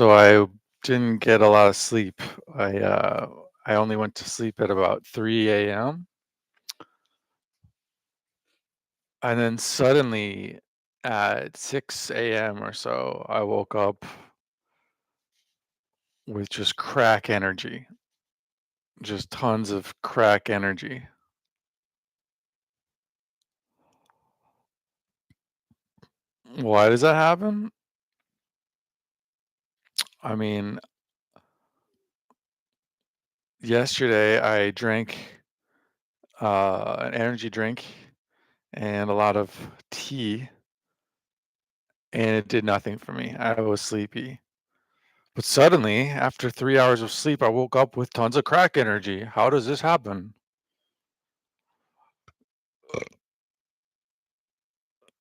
So I didn't get a lot of sleep. I only went to sleep at about 3 a.m. and then suddenly at 6 a.m. or so, I woke up with just crack energy, just tons of crack energy. Why does that happen? I mean, yesterday I drank an energy drink and a lot of tea, and it did nothing for me. I was sleepy. But suddenly, after 3 hours of sleep, I woke up with tons of crack energy. How does this happen?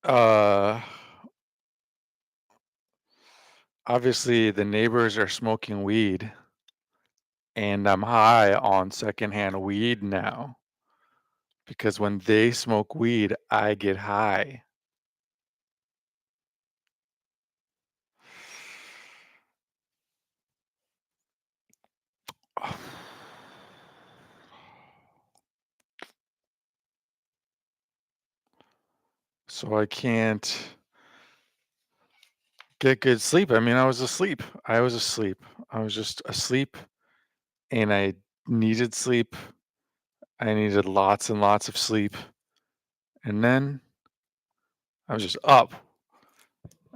Uh, Obviously, the neighbors are smoking weed, and I'm high on secondhand weed now because when they smoke weed, I get high. So I can't get good sleep. I mean, I was asleep. I was asleep. I was just asleep, and I needed sleep. I needed lots and lots of sleep. And then I was just up.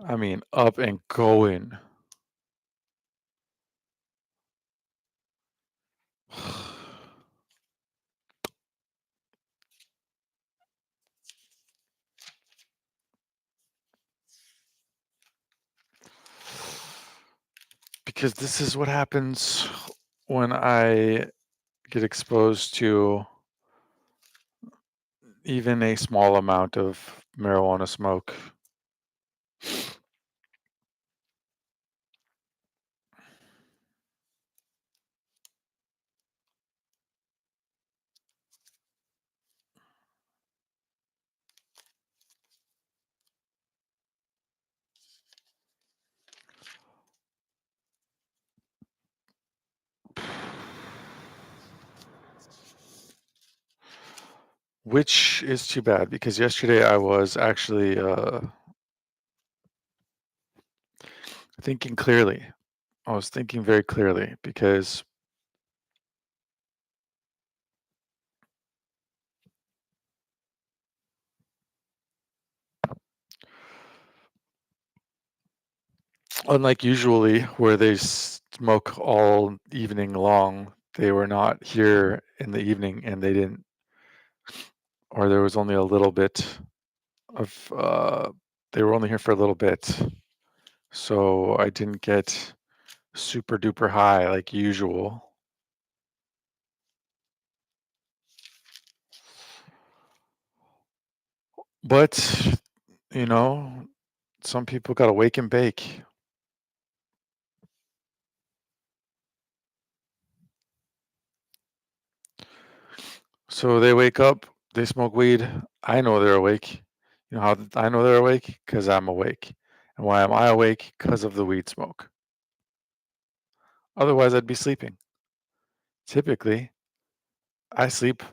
I mean, up and going. Because this is what happens when I get exposed to even a small amount of marijuana smoke. Which is too bad because yesterday I was actually thinking clearly. I was thinking very clearly because unlike usually where they smoke all evening long, they were not here in the evening and they didn't, or there was only a little bit of, they were only here for a little bit. So I didn't get super duper high like usual. But, you know, some people gotta wake and bake. So they wake up, they smoke weed. I know they're awake. You know how I know they're awake? Because I'm awake. And why am I awake? Because of the weed smoke. Otherwise, I'd be sleeping. Typically, I sleep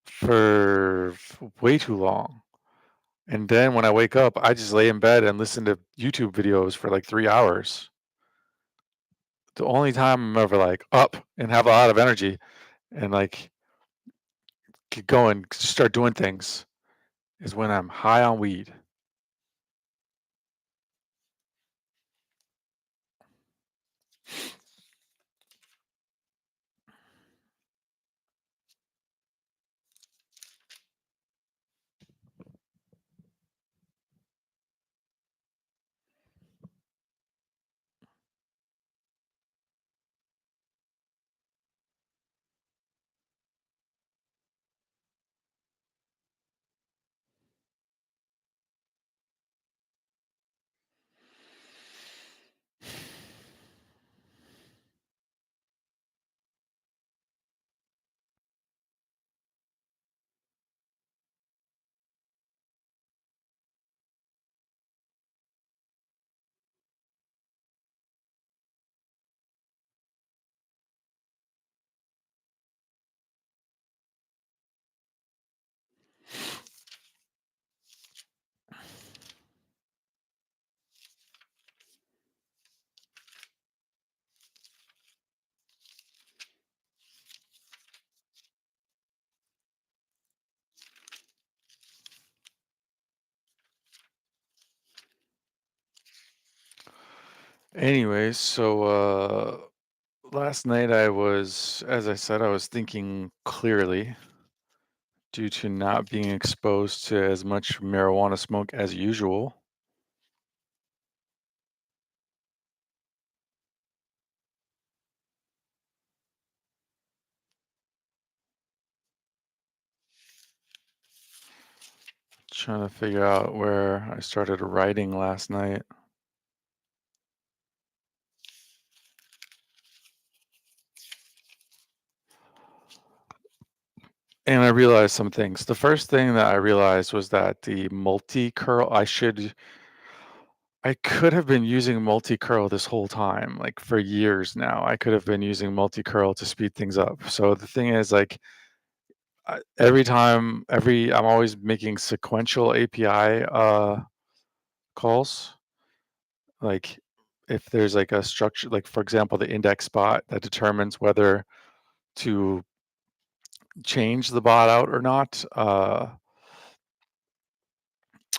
for way too long. And then when I wake up, I just lay in bed and listen to YouTube videos for like 3 hours. The only time I'm ever like up and have a lot of energy and like get going, start doing things is when I'm high on weed. Anyways, last night as I said, I was thinking clearly due to not being exposed to as much marijuana smoke as usual. Trying to figure out where I started writing last night. And I realized some things. The first thing that I realized was that the multi-curl, I could have been using multi-curl this whole time, like for years now. I could have been using multi-curl to speed things up. So the thing is, like, I'm always making sequential API calls. Like, if there's like a structure, like for example, the index bot that determines whether to change the bot out or not.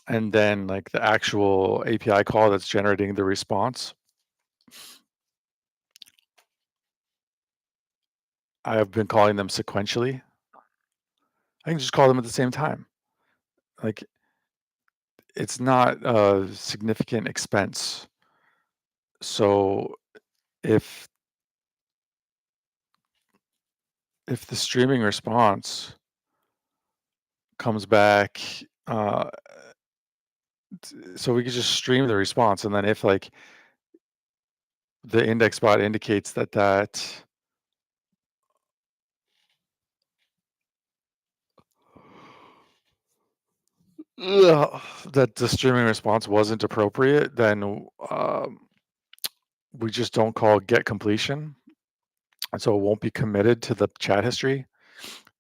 And then like the actual API call that's generating the response. I have been calling them sequentially. I can just call them at the same time. Like it's not a significant expense. So if if the streaming response comes back, uh, so we could just stream the response, and then if like the index bot indicates ugh, that the streaming response wasn't appropriate, then we just don't call get completion, and so it won't be committed to the chat history,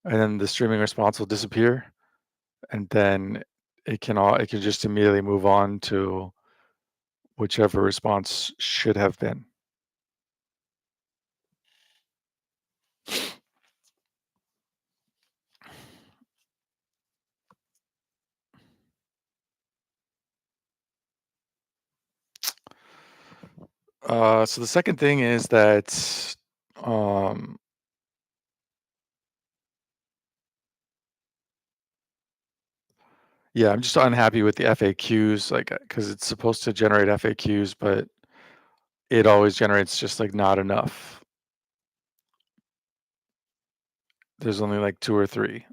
and then the streaming response will disappear, and then it can just immediately move on to whichever response should have been. So the second thing is that, um, yeah, I'm just unhappy with the FAQs, like, because it's supposed to generate FAQs, but it always generates just like not enough. There's only like two or three,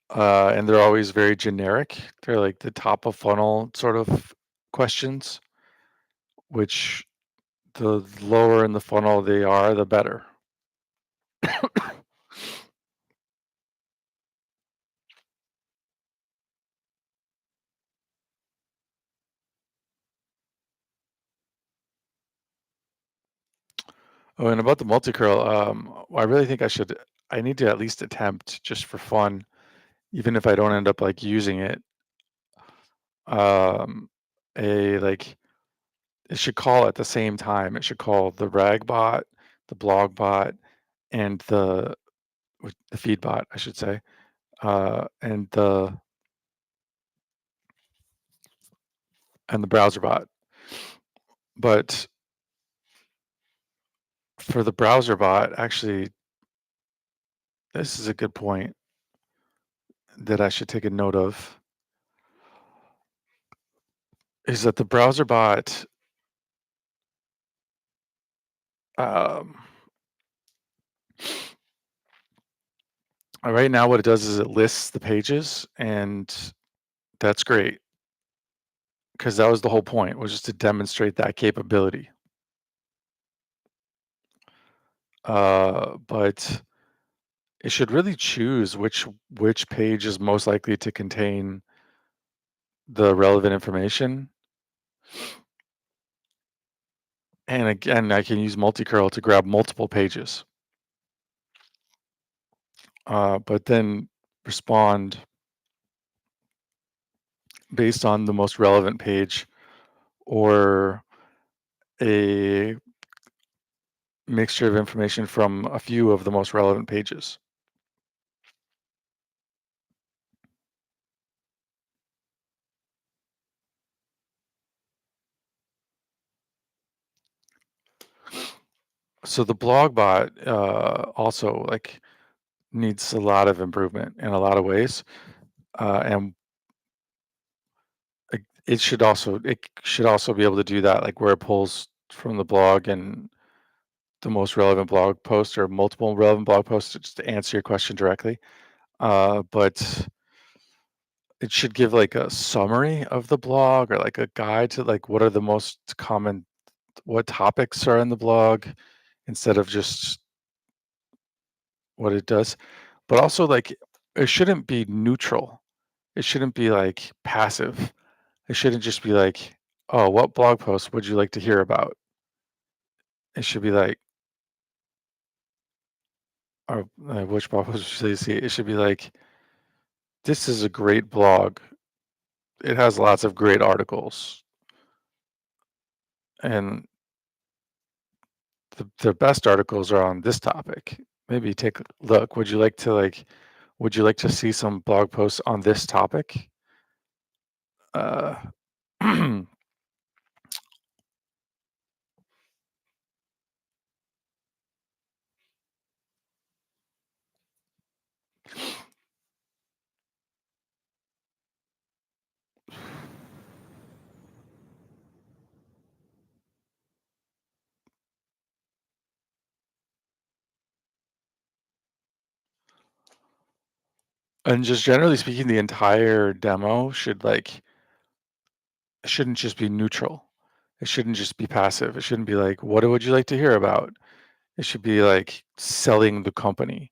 and they're always very generic. They're like the top of funnel sort of questions, which the lower in the funnel they are, the better. Oh, and about the multi-curl, I really think I need to at least attempt just for fun, even if I don't end up like using it. Um, a like it should call at the same time. It should call the rag bot, the blog bot, and the feed bot, I should say, and the browser bot. But for the browser bot, actually, this is a good point that I should take a note of. Is that the browser bot, um, right now, what it does is it lists the pages, and that's great because that was the whole point, was just to demonstrate that capability. But it should really choose which page is most likely to contain the relevant information. And again, I can use multi-curl to grab multiple pages, but then respond based on the most relevant page or a mixture of information from a few of the most relevant pages. So the blog bot also like needs a lot of improvement in a lot of ways, and it should also be able to do that, like where it pulls from the blog and the most relevant blog post or multiple relevant blog posts just to answer your question directly. But it should give like a summary of the blog or like a guide to like what are the most common what topics are in the blog instead of just what it does. But also like it shouldn't be neutral. It shouldn't be like passive. It shouldn't just be like, oh, what blog post would you like to hear about? It should be like, or which blog post should you see? It should be like, this is a great blog. It has lots of great articles, and the best articles are on this topic. Maybe take a look. Would you like to see some blog posts on this topic? Uh, and just generally speaking, the entire demo shouldn't just be neutral. It shouldn't just be passive. It shouldn't be like, what would you like to hear about? It should be like selling the company,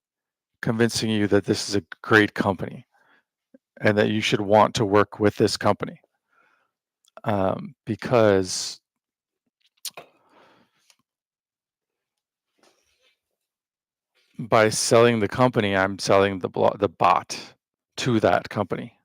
convincing you that this is a great company and that you should want to work with this company. Because by selling the company, I'm selling the bot to that company.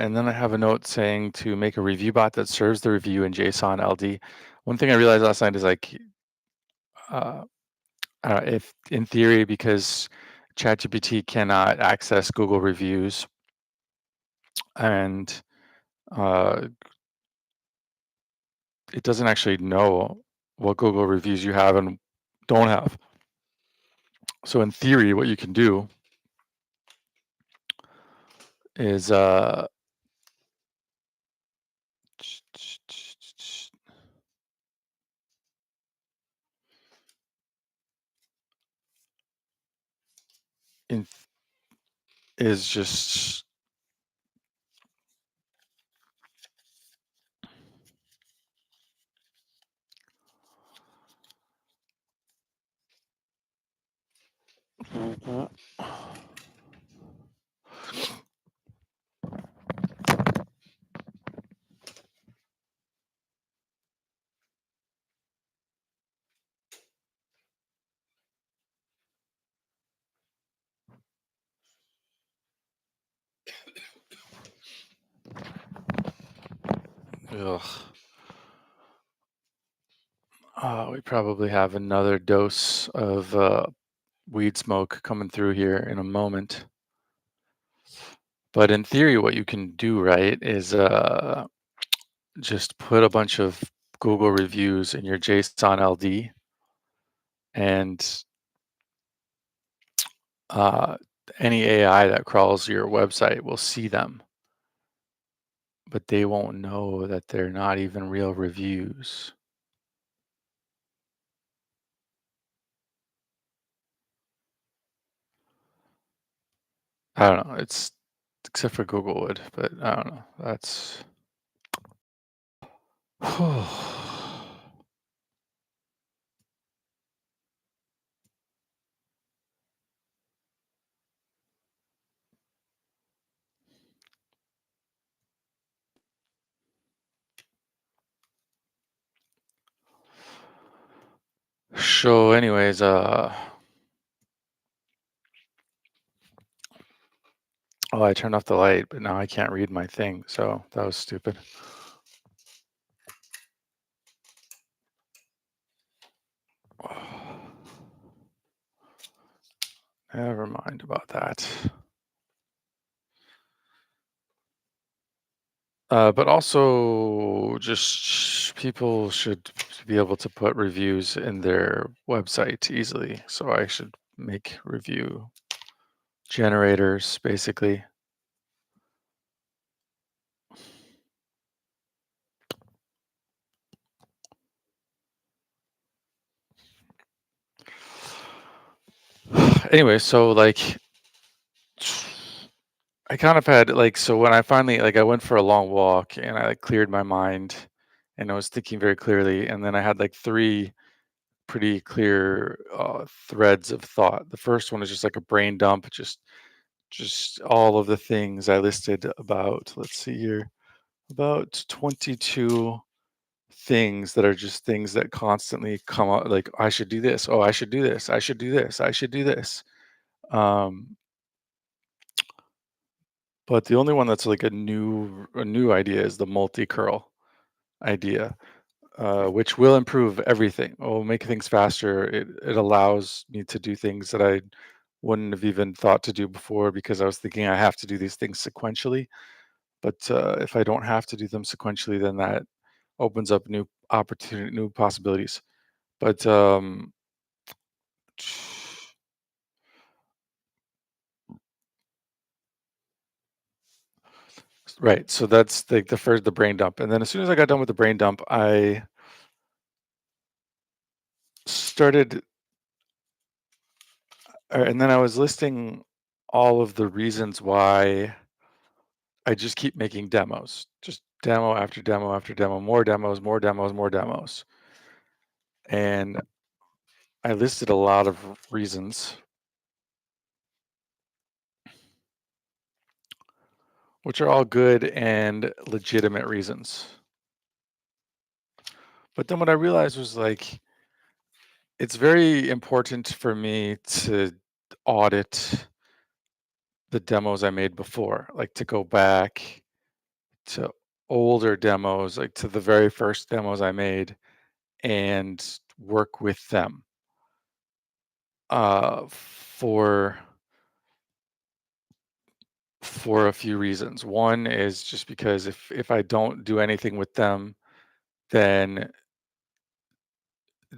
And then I have a note saying to make a review bot that serves the review in JSON LD. One thing I realized last night is like, uh, if in theory, because ChatGPT cannot access Google reviews and uh, it doesn't actually know what Google reviews you have and don't have. So in theory, what you can do is in, is just ugh. We probably have another dose of weed smoke coming through here in a moment. But in theory, what you can do, right, is just put a bunch of Google reviews in your JSON LD, and uh, any AI that crawls your website will see them, but they won't know that they're not even real reviews. I don't know. It's except for Google would, but I don't know. That's So anyways, oh, I turned off the light, but now I can't read my thing, so that was stupid. Never mind about that. But also, just people should be able to put reviews in their website easily. So I should make review generators, basically. Anyway, so like, I kind of had like, so when I finally, like, I went for a long walk and I like cleared my mind and I was thinking very clearly. And then I had like three pretty clear threads of thought. The first one is just like a brain dump, just all of the things I listed about, let's see here, about 22 things that are just things that constantly come up, like, I should do this. Oh, I should do this. I should do this. I should do this. Um, but the only one that's like a new idea is the multi-curl idea, which will improve everything. It will make things faster. It allows me to do things that I wouldn't have even thought to do before because I was thinking I have to do these things sequentially. But if I don't have to do them sequentially, then that opens up new opportunity, new possibilities. But right, so that's like the brain dump, and then as soon as I got done with the brain dump, I started, and then I was listing all of the reasons why I just keep making demos, just demo after demo after demo, more demos, more demos, more demos, and I listed a lot of reasons, which are all good and legitimate reasons. But then what I realized was like, it's very important for me to audit the demos I made before, like to go back to older demos, like to the very first demos I made and work with them for a few reasons. One is just because if I don't do anything with them, then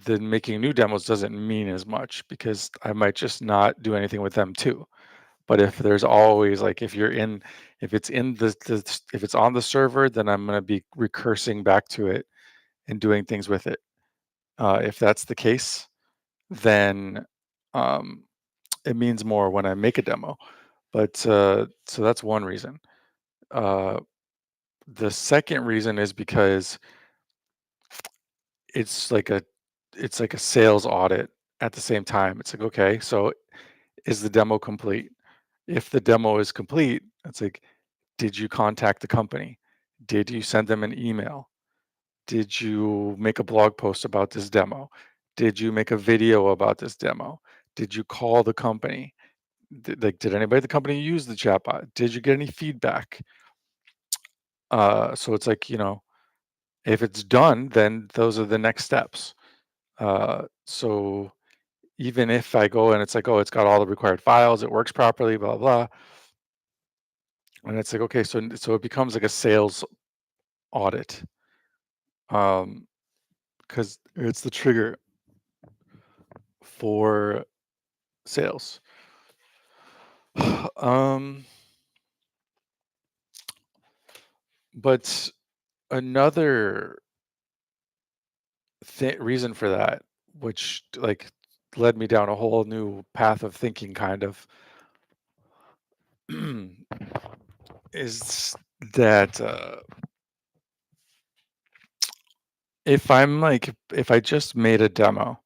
making new demos doesn't mean as much because I might just not do anything with them too. But if there's always like if it's in if it's on the server, then I'm gonna be recursing back to it and doing things with it. If that's the case, then um, it means more when I make a demo. But so that's one reason. Uh, the second reason is because it's like a it's like a sales audit at the same time. It's like, okay, so is the demo complete? If the demo is complete, it's like, did you contact the company? Did you send them an email? Did you make a blog post about this demo? Did you make a video about this demo? Did you call the company? Did anybody at the company use the chatbot? Did you get any feedback? So it's like, if it's done, then those are the next steps. So even if I go and it's like, oh, it's got all the required files, it works properly, blah blah, and it's like, okay, so it becomes like a sales audit, um, because it's the trigger for sales. um, but another reason for that, which like led me down a whole new path of thinking, kind of, is that if I just made a demo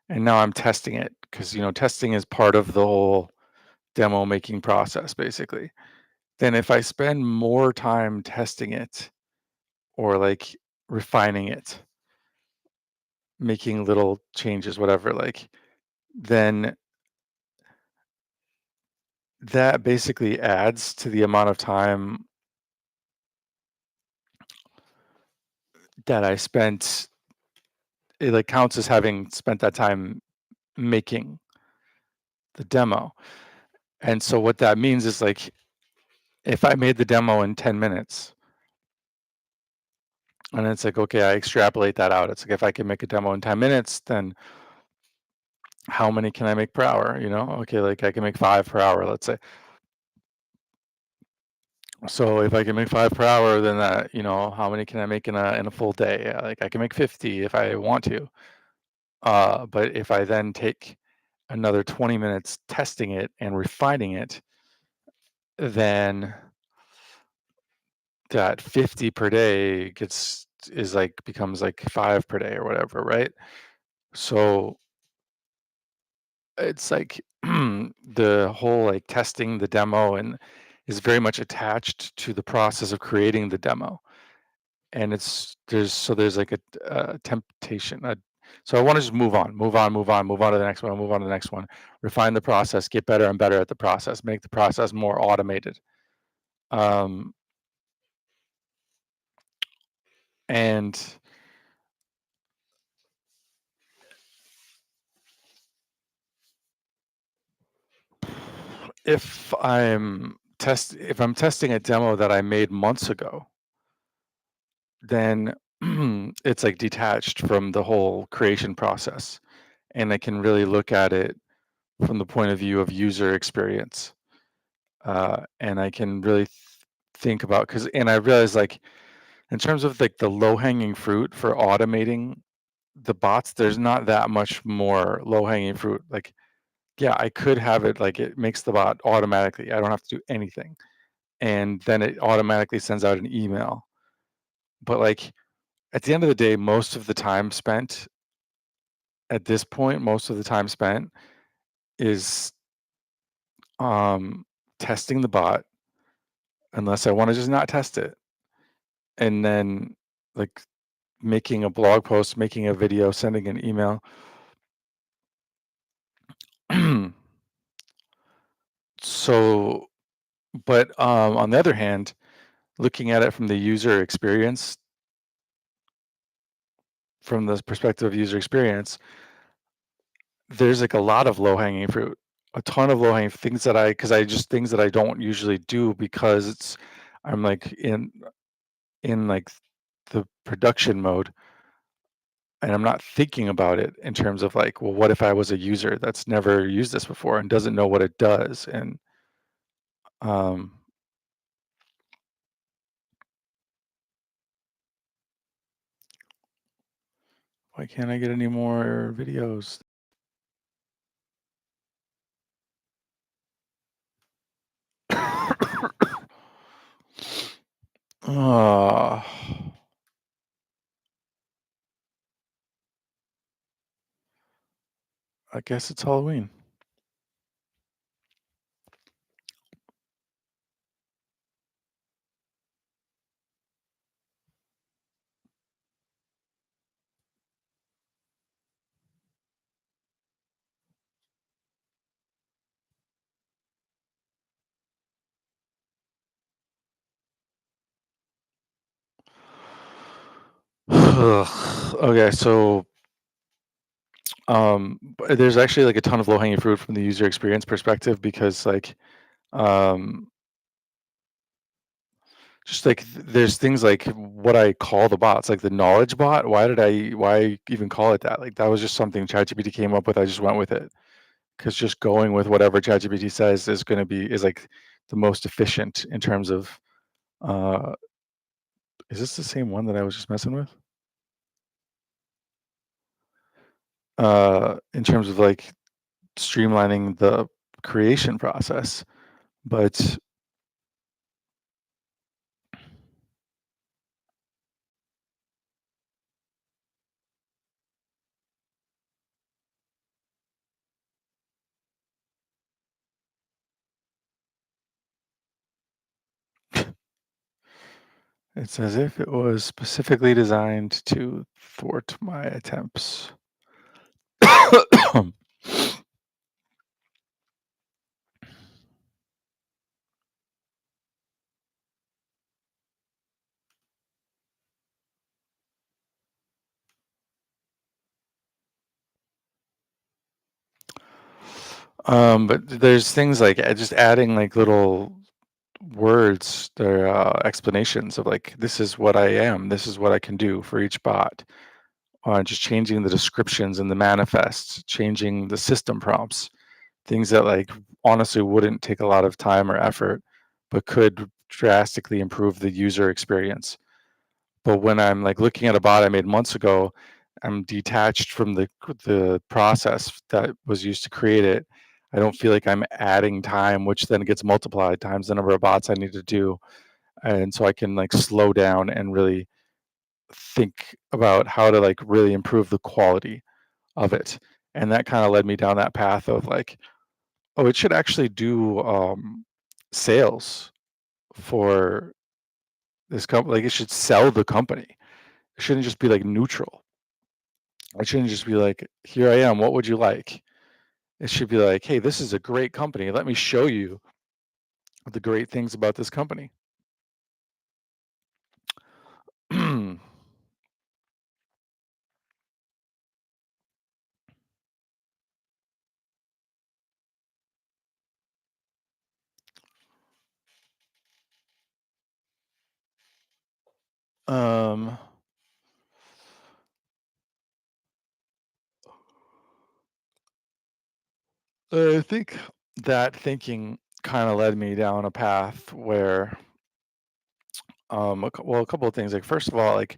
and now I'm testing it, because testing is part of the whole demo making process, basically. Then if I spend more time testing it or like refining it, making little changes, whatever, like, then that basically adds to the amount of time that I spent. It, like, counts as having spent that time making the demo, and so what that means is, like, if I made the demo in 10 minutes, and it's like, okay, I extrapolate that out. It's like, if I can make a demo in 10 minutes, then how many can I make per hour, you know? Okay, like, I can make 5 per hour, let's say. So if I can make 5 per hour, then that, how many can I make in a full day? Yeah, like, I can make 50 if I want to. But if I then take another 20 minutes testing it and refining it, then that 50 per day becomes like 5 per day or whatever, right? So it's like the whole, like, testing the demo and is very much attached to the process of creating the demo. And there's like a temptation. So I want to just move on, move on, move on, move on to the next one, move on to the next one, refine the process, get better and better at the process, make the process more automated. Um, and if I'm testing a demo that I made months ago, then it's like detached from the whole creation process, and I can really look at it from the point of view of user experience. And I can really think about, because and I realize, like, in terms of, like, the low hanging fruit for automating the bots, there's not that much more low hanging fruit. Like, yeah, I could have it like it makes the bot automatically. I don't have to do anything, and then it automatically sends out an email. But, like, at the end of the day, most of the time spent is um, testing the bot, unless I want to just not test it, and then, like, making a blog post, making a video, sending an email. So, but on the other hand, looking at it from the user experience, from the perspective of user experience, there's, like, a lot of low hanging fruit, a ton of low hanging things that things that I don't usually do because I'm like in like the production mode, and I'm not thinking about it in terms of, like, well, what if I was a user that's never used this before and doesn't know what it does? And um, why can't I get any more videos? Ah, I guess it's Halloween. Okay, so there's actually, like, a ton of low hanging fruit from the user experience perspective, because, like, um, just like there's things like what I call the bots, like the knowledge bot. Why even call it that? Like, that was just something ChatGPT came up with. I just went with it because just going with whatever ChatGPT says is like the most efficient in terms of. Uh, is this the same one that I was just messing with? In terms of, like, streamlining the creation process, but It's as if it was specifically designed to thwart my attempts. But there's things like just adding like little words, their explanations of like, this is what I am, this is what I can do for each bot. Just changing the descriptions and the manifests, changing the system prompts, things that like honestly wouldn't take a lot of time or effort, but could drastically improve the user experience. But when I'm like looking at a bot I made months ago, I'm detached from the process that was used to create it. I don't feel like I'm adding time, which then gets multiplied times the number of bots I need to do. And so I can like slow down and really think about how to like really improve the quality of it. And that kind of led me down that path of like, oh, it should actually do sales for this company. Like it should sell the company. It shouldn't just be like neutral. It shouldn't just be like, here I am. What would you like? It should be like, hey, this is a great company. Let me show you the great things about this company. um, I think that thinking kind of led me down a path where, well, a couple of things. Like, first of all, like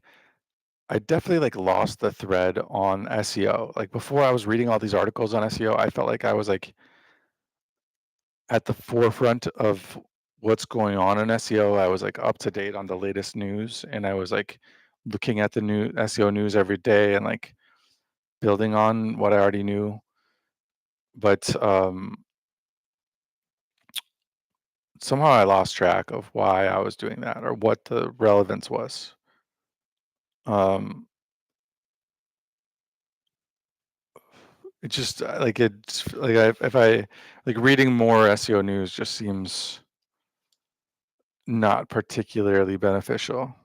I definitely like lost the thread on SEO. Like before I was reading all these articles on SEO, I felt like I was like at the forefront of what's going on in SEO. I was like up to date on the latest news and I was like looking at the new SEO news every day and like building on what I already knew. But somehow I lost track of why I was doing that or what the relevance was. Um, it just like it's like if I like reading more SEO news just seems not particularly beneficial.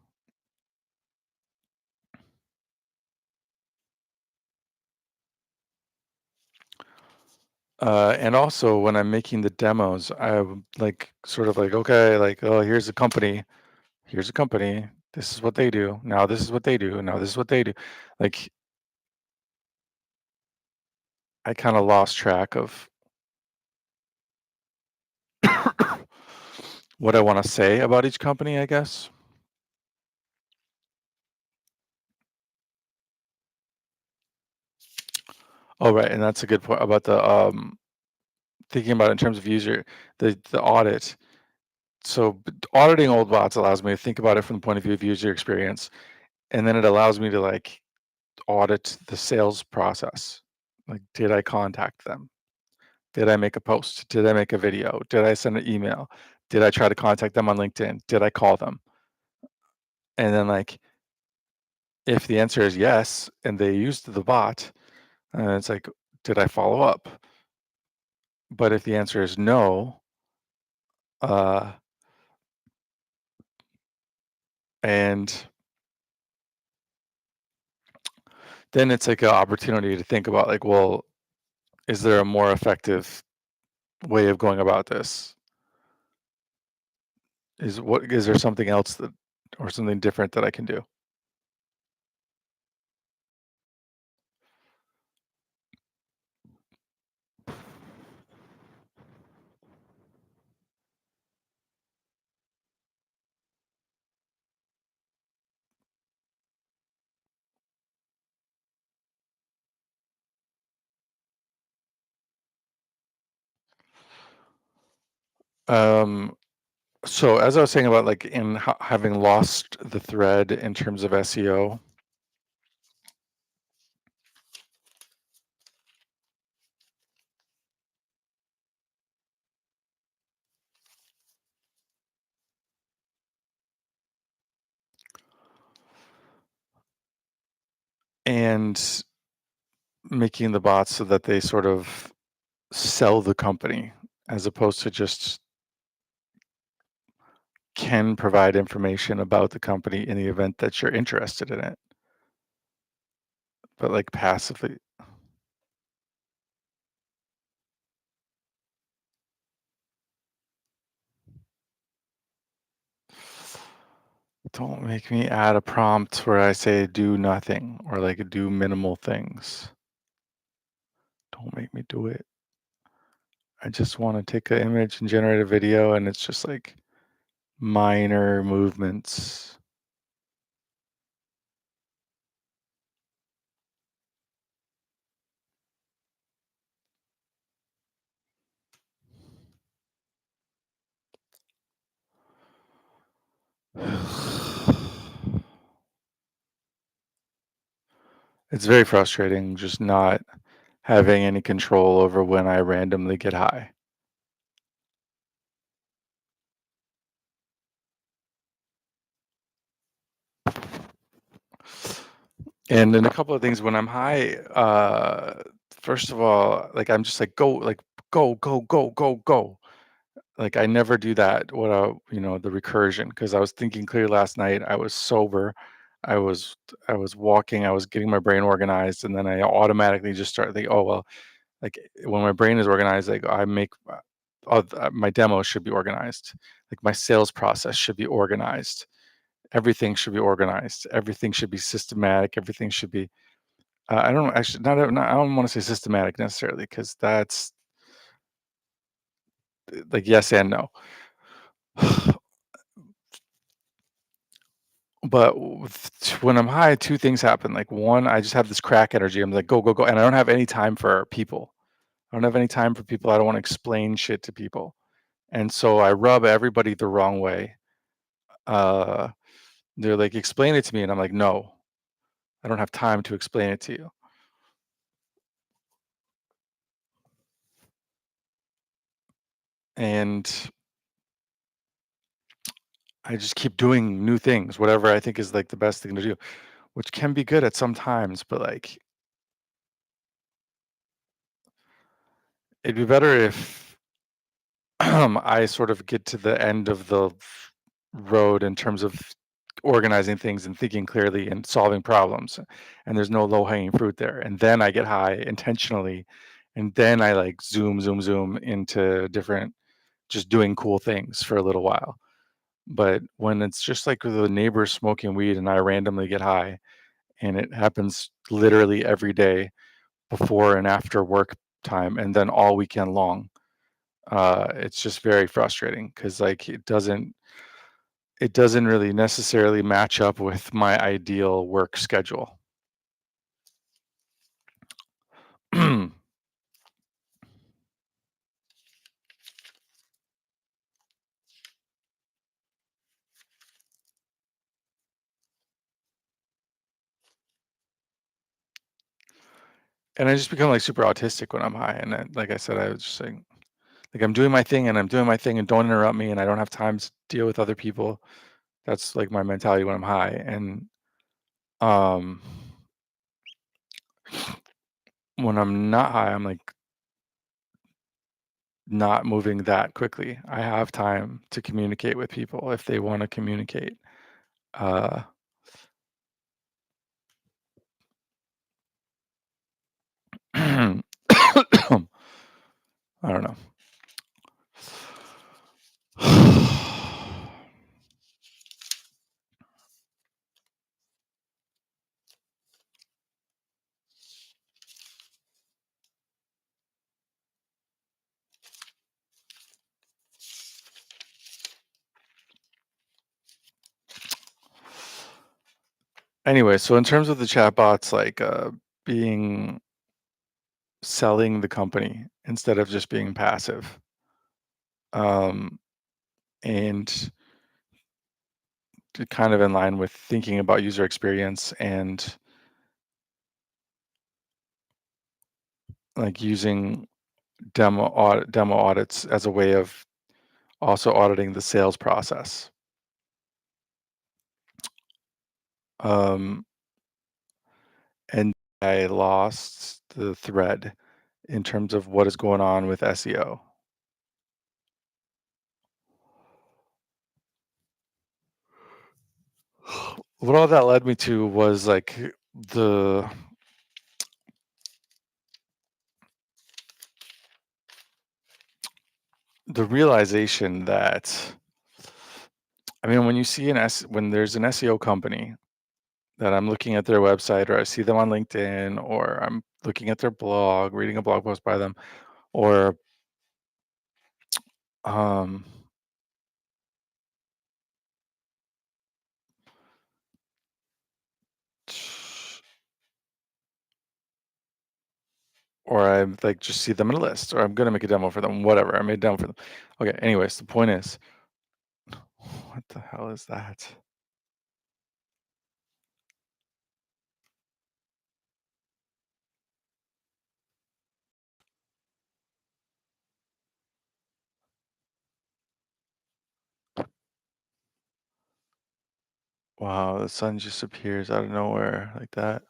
And also when I'm making the demos, I'm like sort of like, okay, like, oh, here's a company, this is what they do. Now this is what they do. Now this is what they do. Like I kind of lost track of what I want to say about each company, I guess. Oh, right, and that's a good point about the thinking about it in terms of user the audit. So auditing old bots allows me to think about it from the point of view of user experience, and then it allows me to like audit the sales process. Like, did I contact them? Did I make a post? Did I make a video? Did I send an email? Did I try to contact them on LinkedIn? Did I call them? And then, like, if the answer is yes, and they used the bot, it's like, did I follow up? But if the answer is no, uh, and then it's like an opportunity to think about, like, well, is there a more effective way of going about this? Is there something else that, or something different that I can do? Um, so as I was saying about like in having lost the thread in terms of SEO, and making the bots so that they sort of sell the company as opposed to just can provide information about the company in the event that you're interested in it, but like passively. Don't make me add a prompt where I say do nothing or like do minimal things. Don't make me do it. I just want to take an image and generate a video, and it's just like minor movements. It's very frustrating just not having any control over when I randomly get high. And then a couple of things when I'm high, first of all, like I'm just like go, like go, go, go, go, go. Like I never do that. The recursion because I was thinking clear last night. I was sober. I was I was walking. I was getting my brain organized, and then I automatically just start thinking, oh well, like when my brain is organized, like I make my demo should be organized. Like my sales process should be organized. Everything should be organized. Everything should be systematic. Everything should be I don't actually not I don't wanna say systematic necessarily because that's, like, yes and no. But when I'm high, 2 things happen, like, 1, I just have this crack energy, I'm like, "Go, go, go," and I don't have any time for people. I don't have any time for people, I don't wanna explain shit to people, and so I rub everybody the wrong way. Uh, they're like, "Explain it to me," and I'm like, "No, I don't have time to explain it to you," and I just keep doing new things, whatever I think is, like, the best thing to do, which can be good at some times, but, like, it'd be better if I sort of get to the end of the road in terms of organizing things and thinking clearly and solving problems, and there's no low-hanging fruit there, and then I get high intentionally, and then I, like, zoom, zoom, zoom into different just doing cool things for a little while. But when it's just like the neighbors smoking weed and I randomly get high, and it happens literally every day before and after work time, and then all weekend long. It's just very frustrating because like it doesn't really necessarily match up with my ideal work schedule. And I just become like super autistic when I'm high. And then, like I said, I was just like I'm doing my thing and I'm doing my thing and don't interrupt me and I don't have time to deal with other people. That's like my mentality when I'm high. And um when I'm not high, I'm like not moving that quickly. I have time to communicate with people if they want to communicate. Uh, I don't know. Anyway, so in terms of the chatbots, like being selling the company instead of just being passive, um, and kind of in line with thinking about user experience and like using demo audits as a way of also auditing the sales process. Um, and I lost the thread in terms of what is going on with SEO. What all that led me to was like the the realization that I mean when you see when there's an SEO company that I'm looking at their website or I see them on LinkedIn or I'm looking at their blog, reading a blog post by them, or um or I like just see them in a list or I'm gonna make a demo for them, whatever. I made a demo for them. Okay, anyways, the point is, what the hell is that? Wow, the sun just appears out of nowhere like that.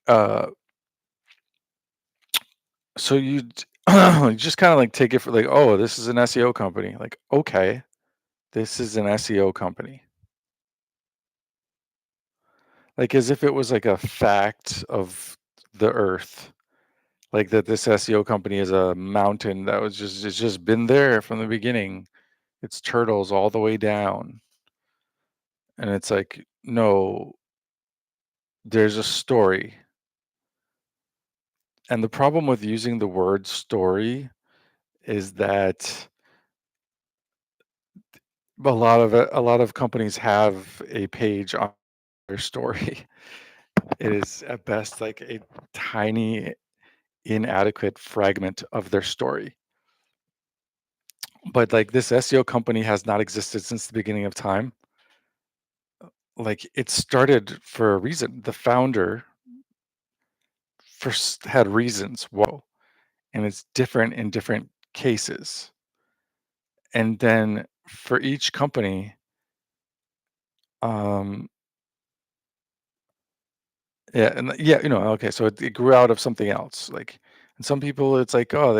Uh So you just kinda, like, take it for, like, "Oh, this is an SEO company." Like, "Okay, this is an SEO company." Like, as if it was, like, a fact of the earth, like, that this SEO company is a mountain that was just it's just been there from the beginning. It's turtles all the way down, and it's like, "No, there's a story." And the problem with using the word "story" is that a lot of companies have a page on their story. It is at best like a tiny, inadequate fragment of their story. But like this SEO company has not existed since the beginning of time. Like it started for a reason. The founder first had reasons. Whoa. And it's different in different cases. And then for each company, um, yeah, and yeah, okay, so it grew out of something else. Like, and some people, it's like, oh,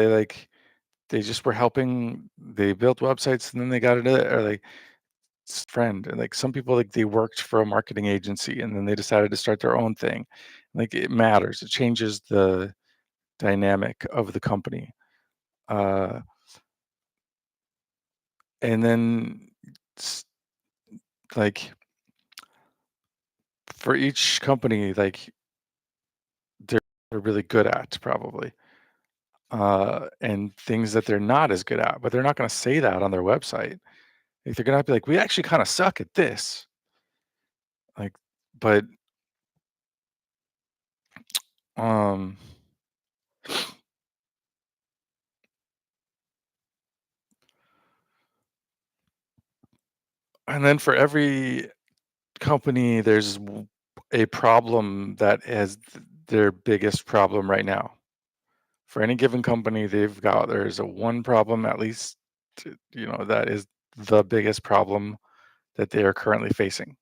they just were helping. They built websites and then they got into it, or like friend. And like some people, like they worked for a marketing agency and then they decided to start their own thing. Like it matters. It changes the dynamic of the company. Uh, and then s- like for each company, like they're really good at probably. And things that they're not as good at, but they're not going to say that on their website. Like, they're going to be like, we actually kind of suck at this. Like, but, um, and then for every company, there's a problem that is their biggest problem right now. For any given company, there's a one problem at least, that is the biggest problem that they are currently facing,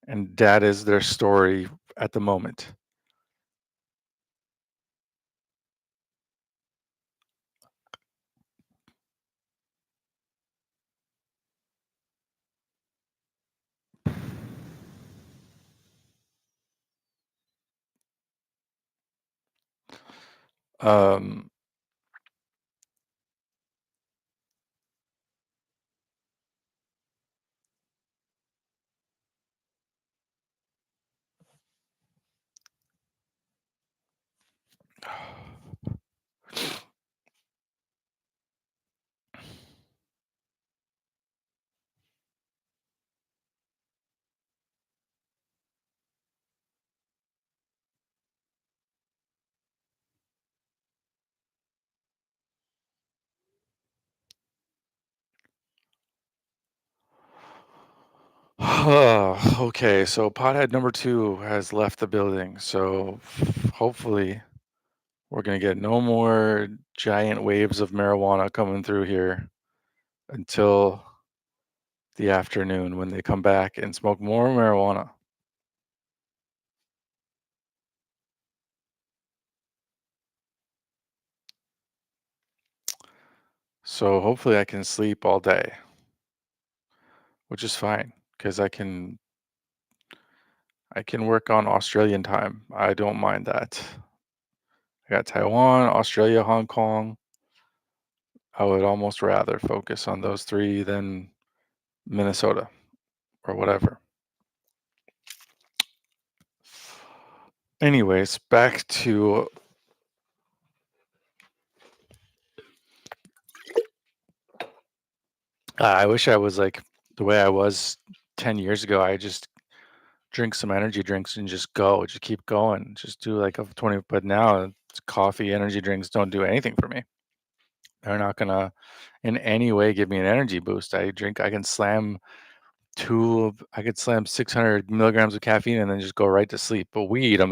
and that is their story at the moment. Um, okay, so pothead number two has left the building. So hopefully we're gonna get no more giant waves of marijuana coming through here until the afternoon when they come back and smoke more marijuana. So hopefully I can sleep all day, which is fine because I can work on Australian time. I don't mind that. I got Taiwan, Australia, Hong Kong. I would almost rather focus on those three than Minnesota or whatever. Anyways, back to I wish I was like the way I was 10 years ago. I just drink some energy drinks and just go, just keep going, just do like a 20. But now it's coffee, energy drinks don't do anything for me. They're not gonna in any way give me an energy boost. I can slam I could slam 600 milligrams of caffeine and then just go right to sleep. But weed, I'm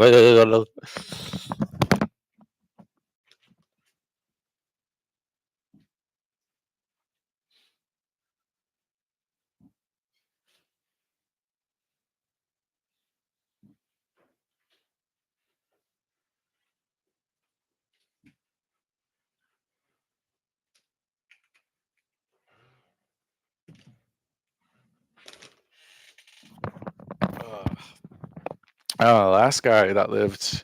last guy that lived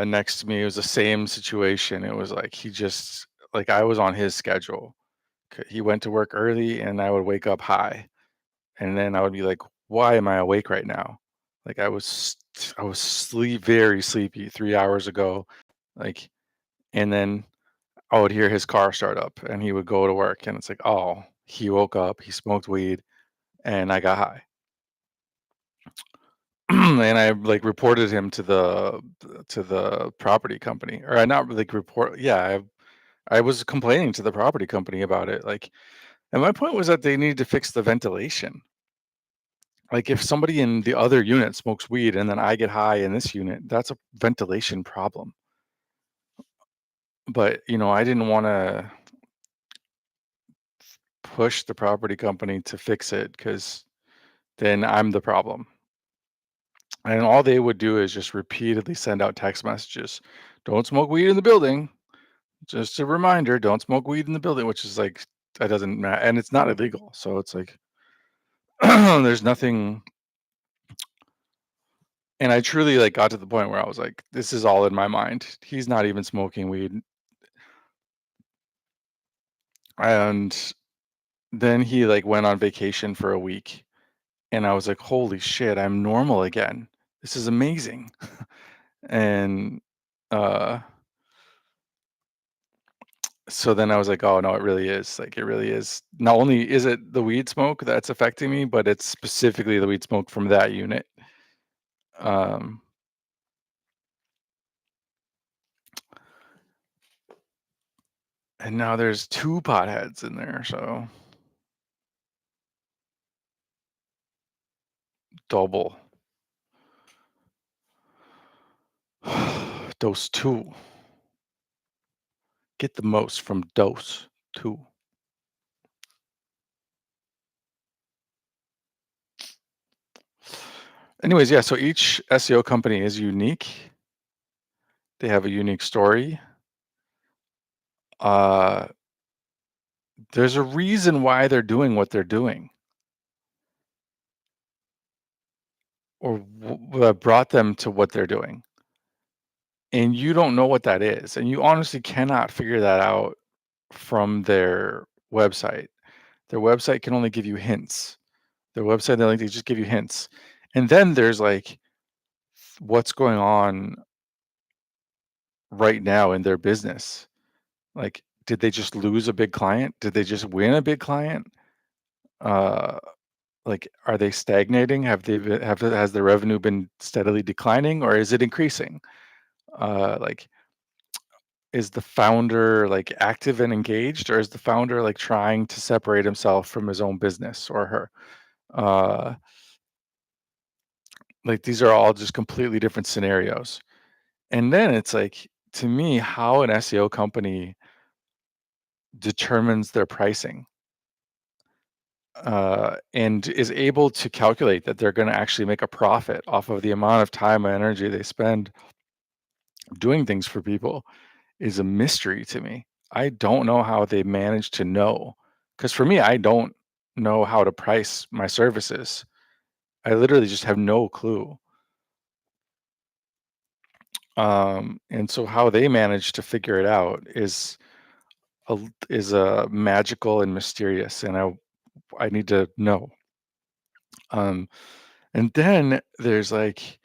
next to me, it was the same situation. It was like he just like I was on his schedule. He went to work early and I would wake up high. And then I would be like, "Why am I awake right now?" Like I was very sleepy 3 hours ago, like, and then I would hear his car start up and he would go to work and it's like, "Oh, he woke up, he smoked weed, and I got high." And I, like, reported him to the property company, or I not like report yeah, I was complaining to the property company about it, like, and my point was that they needed to fix the ventilation. Like, if somebody in the other unit smokes weed and then I get high in this unit, that's a ventilation problem. But, I didn't wanna push the property company to fix it because then I'm the problem. And all they would do is just repeatedly send out text messages. "Don't smoke weed in the building. Just a reminder, don't smoke weed in the building," which is like, that doesn't matter, and it's not illegal. So it's like, there's nothing. And I truly like got to the point where I was like, this is all in my mind. He's not even smoking weed. And then he, like, went on vacation for a week, and I was like, "Holy shit, I'm normal again. This is amazing." And, uh, so then I was like, "Oh, no, it really is, like, it really is. Not only is it the weed smoke that's affecting me, but it's specifically the weed smoke from that unit." Um, and now there's 2 potheads in there, so double. Dose 2. Get the most from dose 2. Anyways, yeah, so each SEO company is unique. They have a unique story. Uh, there's a reason why they're doing what they're doing, or what brought them to what they're doing, and you don't know what that is, and you honestly cannot figure that out from their website. Their website can only give you hints. Their website, they just give you hints, and then there's like what's going on right now in their business. Like, did they just lose a big client? Did they just win a big client? Uh, like, are they stagnating? Has the revenue been steadily declining, or is it increasing? Like, is the founder, like, active and engaged, or is the founder, like, trying to separate himself from his own business or her? Uh, like, these are all just completely different scenarios. And then it's like, to me, how an SEO company determines their pricing, and is able to calculate that they're gonna actually make a profit off of the amount of time and energy they spend doing things for people, is a mystery to me. I don't know how they manage to know, because for me, I don't know how to price my services. I literally just have no clue. And so how they manage to figure it out magical and mysterious, and I need to know. Um, and then there's like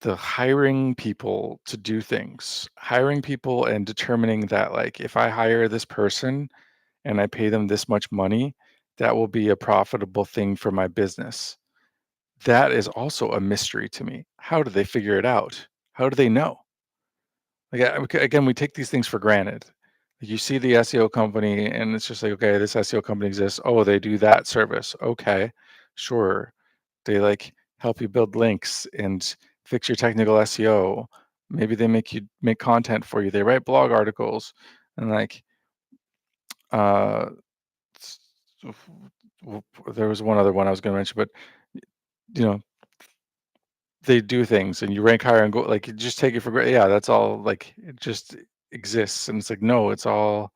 the hiring people to do things, hiring people and determining that like if I hire this person and I pay them this much money, that will be a profitable thing for my business. That is also a mystery to me. How do they figure it out? How do they know? Like, again, we take these things for granted. You see the SEO company, and it's just like, okay, this SEO company exists. Oh, they do that service. Okay, sure. They like help you build links and fix your technical SEO. Maybe they make content for you. They write blog articles, and like, uh, s- there was one other one I was going to mention, but you know, they do things, and you rank higher and go like you just take it for granted. Yeah, that's all. Like it just exists, and it's like no, it's all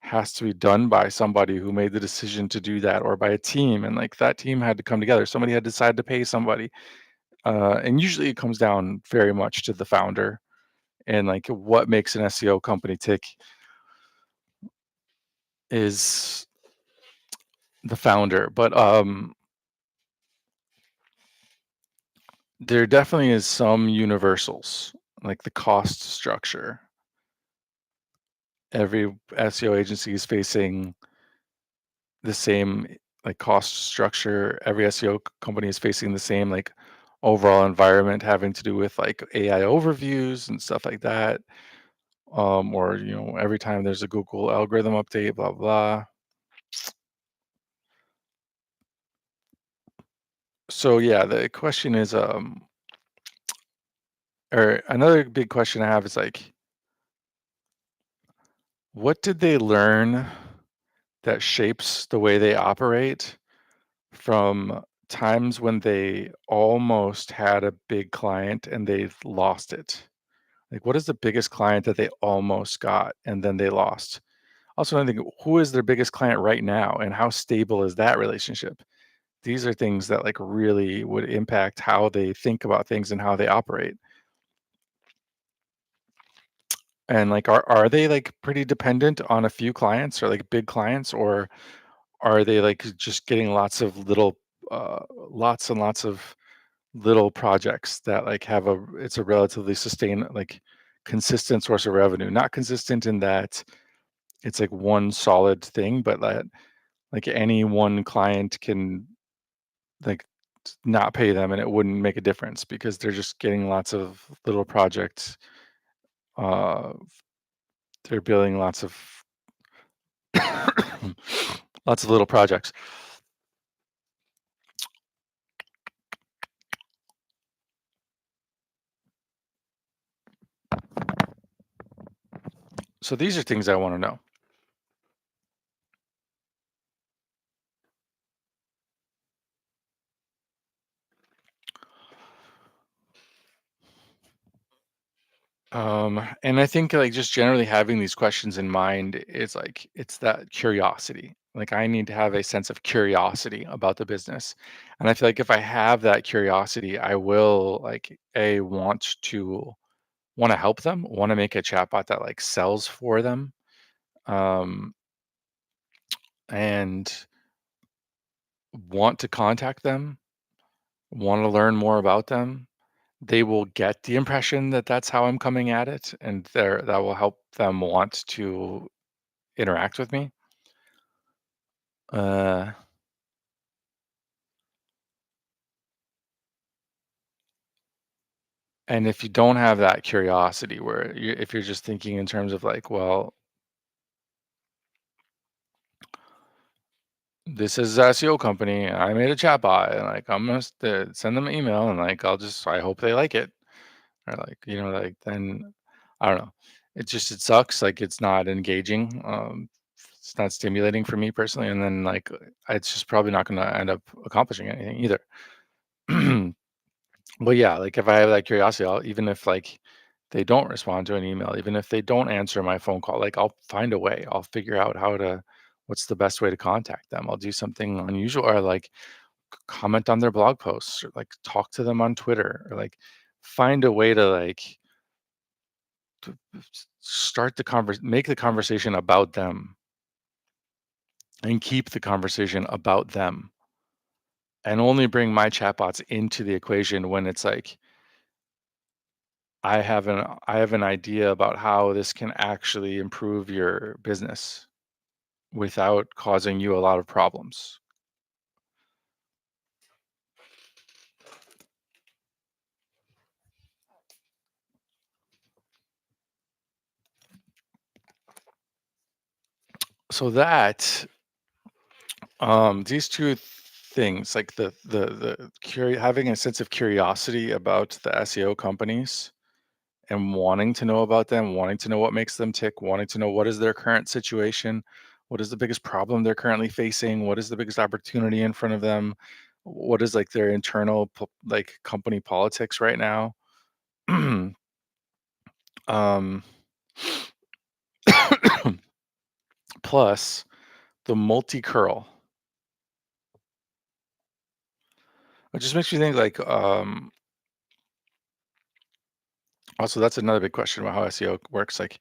has to be done by somebody who made the decision to do that or by a team, and like that team had to come together. Somebody had decided to pay somebody, and usually it comes down very much to the founder and like what makes an SEO company tick is the founder. But there definitely is some universals, like the cost structure. Every SEO agency is facing the same like cost structure. Every SEO company is facing the same like overall environment having to do with like AI overviews and stuff like that. Or every time there's a Google algorithm update, blah blah. So yeah, the question is or another big question I have is like, what did they learn that shapes the way they operate from times when they almost had a big client and they lost it? Like, what is the biggest client that they almost got and then they lost? Also, I think who is their biggest client right now and how stable is that relationship? These are things that like really would impact how they think about things and how they operate. And like, are they like pretty dependent on a few clients or like big clients, or are they like just getting lots of little, lots and lots of little projects that like have it's a relatively like consistent source of revenue? Not consistent in that it's like one solid thing, but that like any one client can like not pay them and it wouldn't make a difference because they're just getting lots of little projects. Uh, they're building lots of lots of little projects. So these are things I want to know. And I think like just generally having these questions in mind is like it's that curiosity. Like I need to have a sense of curiosity about the business. And I feel like if I have that curiosity, I will like a want to help them, want to make a chatbot that like sells for them. Um, and want to contact them, want to learn more about them. They will get the impression that that's how I'm coming at it, and that will help them want to interact with me. Uh, and if you don't have that curiosity, if you're just thinking in terms of like, well, this is a SEO company, and I made a chatbot, and like I'm gonna send them an email, and like I hope they like it, or like like then I don't know. It sucks. Like it's not engaging. It's not stimulating for me personally, and then like it's just probably not gonna end up accomplishing anything either. But yeah, like if I have that curiosity, even if like they don't respond to an email, even if they don't answer my phone call, like, I'll find a way. I'll figure out how to what's the best way to contact them. I'll do something unusual or, like, comment on their blog posts or, like, talk to them on Twitter or, like, find a way to, like, to start the make the conversation about them and keep the conversation about them, and only bring my chatbots into the equation when it's like, I have an idea about how this can actually improve your business without causing you a lot of problems. So that these two things, like having a sense of curiosity about the SEO companies and wanting to know about them, wanting to know what makes them tick, wanting to know what is their current situation, what is the biggest problem they're currently facing, what is the biggest opportunity in front of them, what is like their internal like company politics right now. um, plus the multi curl, it just makes me think like also that's another big question about how SEO works. Like,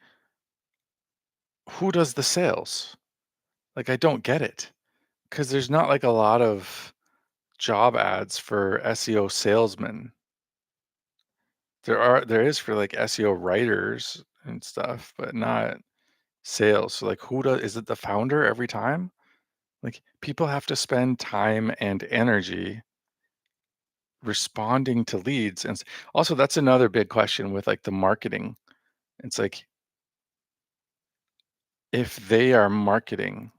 who does the sales? Like, I don't get it because there's not like a lot of job ads for SEO salesmen. There is for, like, SEO writers and stuff, but not sales. So, like, who does is it the founder every time? Like, people have to spend time and energy responding to leads, and also, that's another big question with, like, the marketing. It's like, if they are marketing,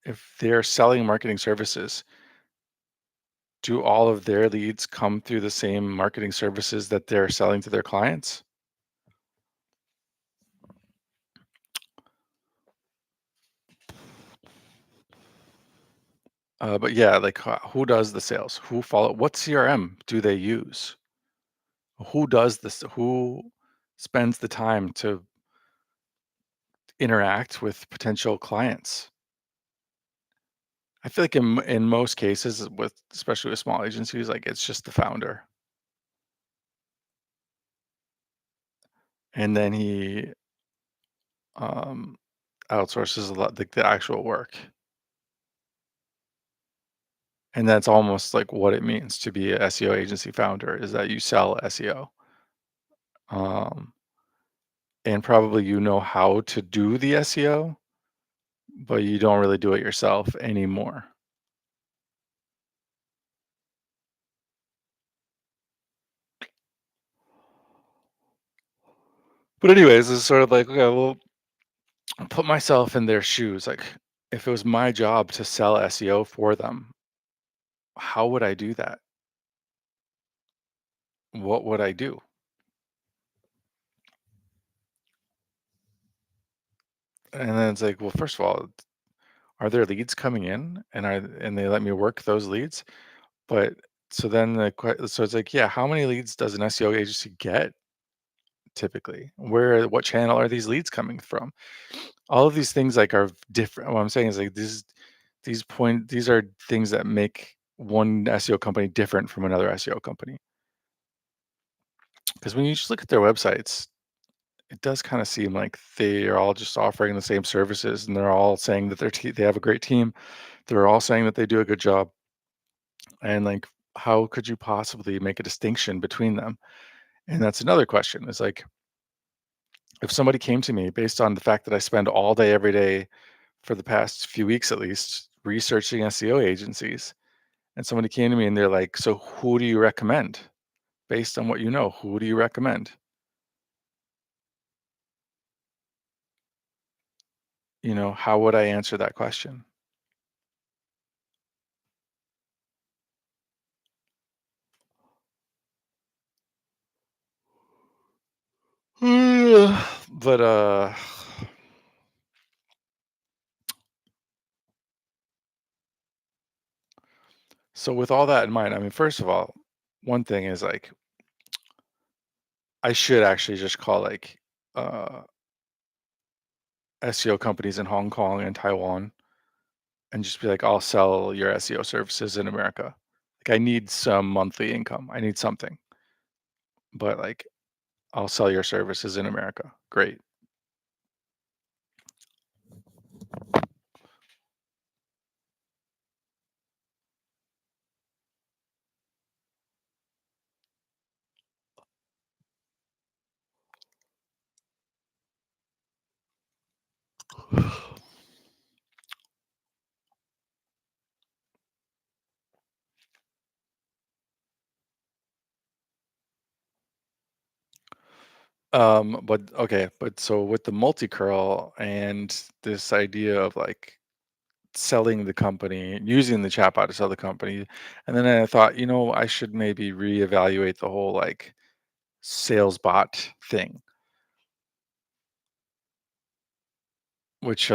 if they're selling marketing services, do all of their leads come through the same marketing services that they're selling to their clients? But yeah, like who does the sales? Who follow? What CRM do they use? Who does this? Who spends the time to interact with potential clients? I feel like in most cases, with especially with small agencies, like it's just the founder, and then he um, outsources a lot like the actual work, and that's almost like what it means to be a SEO agency founder is that you sell SEO. Um, and probably you know how to do the SEO, but you don't really do it yourself anymore. But anyways, it's sort of like, okay, well, put myself in their shoes. Like, if it was my job to sell SEO for them, how would I do that? What would I do? And then it's like, well, first of all, are there leads coming in, and they let me work those leads? But so then so it's like, yeah, how many leads does an SEO agency get typically? What channel are these leads coming from? All of these things like are different. What I'm saying is like these are things that make one SEO company different from another SEO company. Because when you just look at their websites, it does kind of seem like they are all just offering the same services, and they're all saying that they have a great team. They're all saying that they do a good job, and like, how could you possibly make a distinction between them? And that's another question. Is like, if somebody came to me based on the fact that I spend all day every day for the past few weeks at least researching SEO agencies, and somebody came to me and they're like, "So who do you recommend? Based on what you know, who do you recommend?" How would I answer that question? But so with all that in mind, I mean, first of all, one thing is like, I should actually just call uh SEO companies in Hong Kong and Taiwan and just be like, I'll sell your SEO services in America. Like I need some monthly income. I need something. But like I'll sell your services in America. Great. But okay, but so with the multi-curl and this idea of like selling the company, using the chatbot to sell the company, and then I thought, I should maybe reevaluate the whole like sales bot thing, which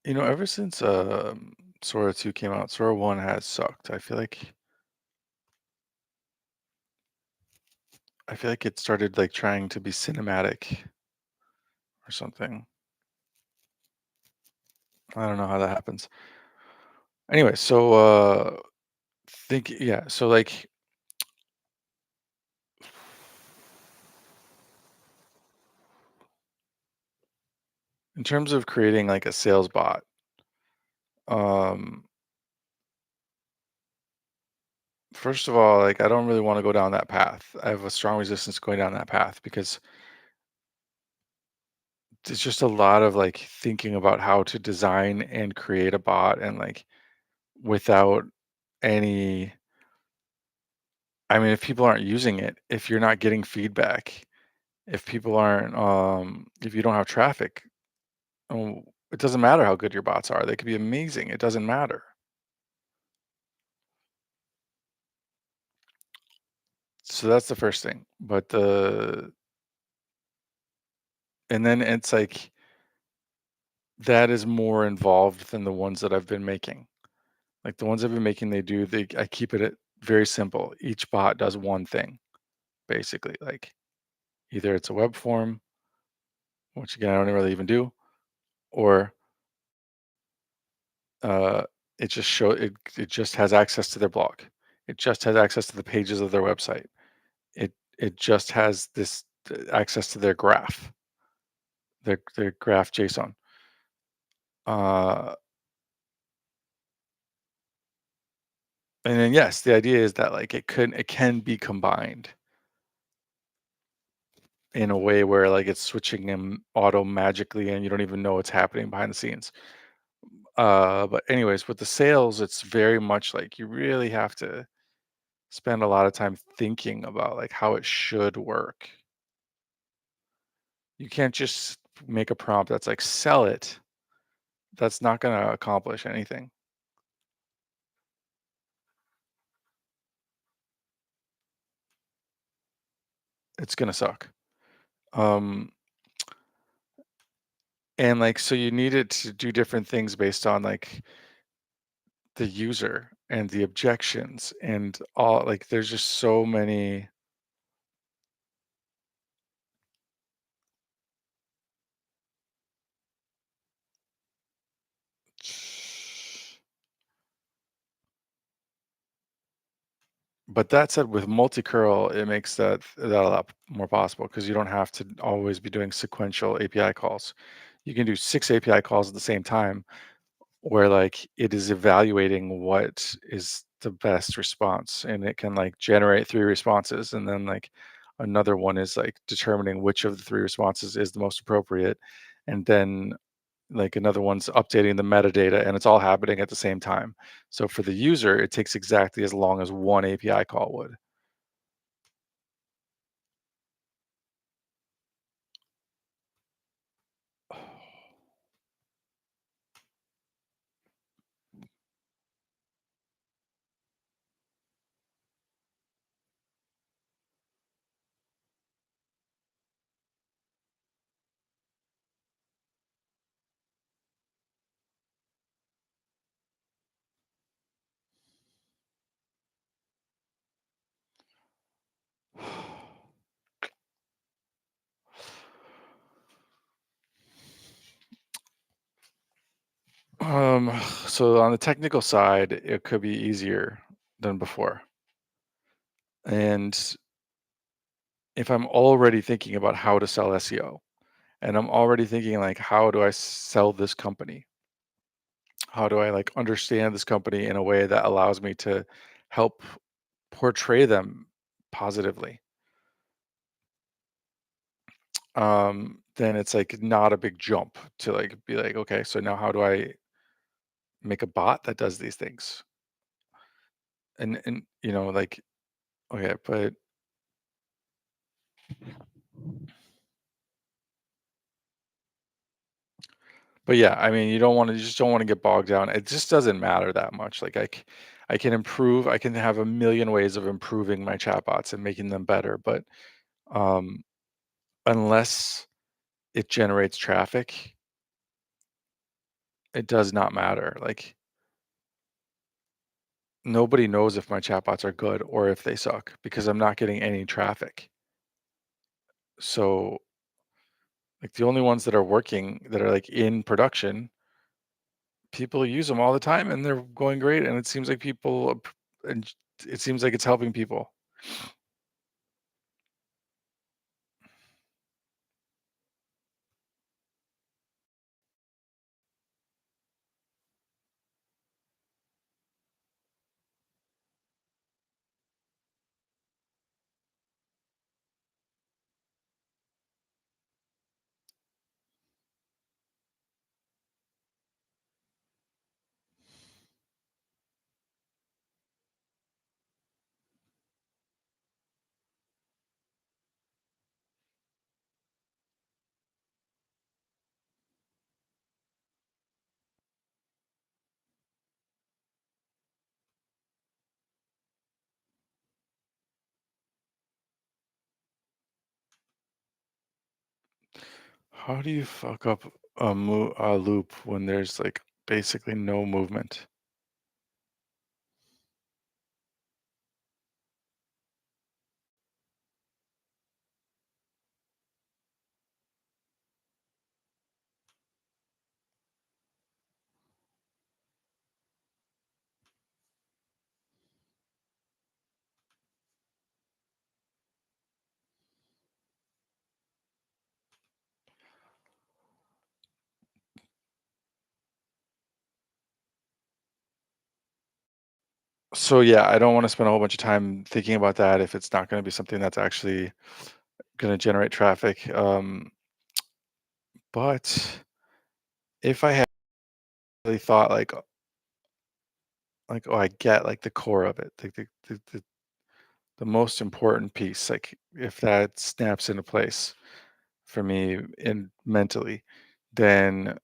ever since Sora 2 came out, Sora 1 has sucked. I feel like it started like trying to be cinematic or something. I don't know how that happens. Anyway, so think yeah, so like in terms of creating like a sales bot, um first of all, like I don't really want to go down that path. I have a strong resistance going down that path because there's just a lot of like thinking about how to design and create a bot and like without any I mean, if people aren't using it, if you're not getting feedback, if people aren't if you don't have traffic, oh, it doesn't matter how good your bots are. They could be amazing. It doesn't matter. So that's the first thing. But the and then it's like that is more involved than the ones that I've been making. Like the ones I've been making, I keep it very simple. Each bot does one thing, basically. Like either it's a web form, which again I don't really even do, or uh, it just has access to their blog. It just has access to the pages of their website. It just has this access to their graph, their graph JSON. Uh, and then yes, the idea is that like it can be combined in a way where like it's switching them auto magically and you don't even know what's happening behind the scenes. But anyways, with the sales, it's very much like you really have to spend a lot of time thinking about like how it should work. You can't just make a prompt that's like sell it. That's not going to accomplish anything. It's going to suck. Um, And, like, so you need it to do different things based on, like, the user and the objections and all like, there's just so many. But that said, with multi-curl, it makes that a lot more possible because you don't have to always be doing sequential API calls. You can do 6 API calls at the same time where, like, it is evaluating what is the best response, and it can, like, generate 3 responses, and then, like, another one is, like, determining which of the 3 responses is the most appropriate, and then, like, another one's updating the metadata, and it's all happening at the same time. So for the user, it takes exactly as long as one API call would. Um, so on the technical side, it could be easier than before. And if I'm already thinking about how to sell SEO, and I'm already thinking like, how do I sell this company? How do I like understand this company in a way that allows me to help portray them positively? Then it's like not a big jump to like be like, okay, so now how do I make a bot that does these things? And like okay, but yeah, I mean, you just don't want to get bogged down. It just doesn't matter that much. Like I can improve. I can have a million ways of improving my chatbots and making them better, but um, unless it generates traffic, it does not matter. Like nobody knows if my chatbots are good or if they suck because I'm not getting any traffic. So like the only ones that are working that are like in production, people use them all the time and they're going great. And it seems like and it seems like it's helping people. How do you fuck up a loop when there's like basically no movement? So yeah, I don't want to spend a whole bunch of time thinking about that if it's not going to be something that's actually going to generate traffic. But if I had really thought like oh, I get like the core of it, like the most important piece, like if that snaps into place for me in mentally, then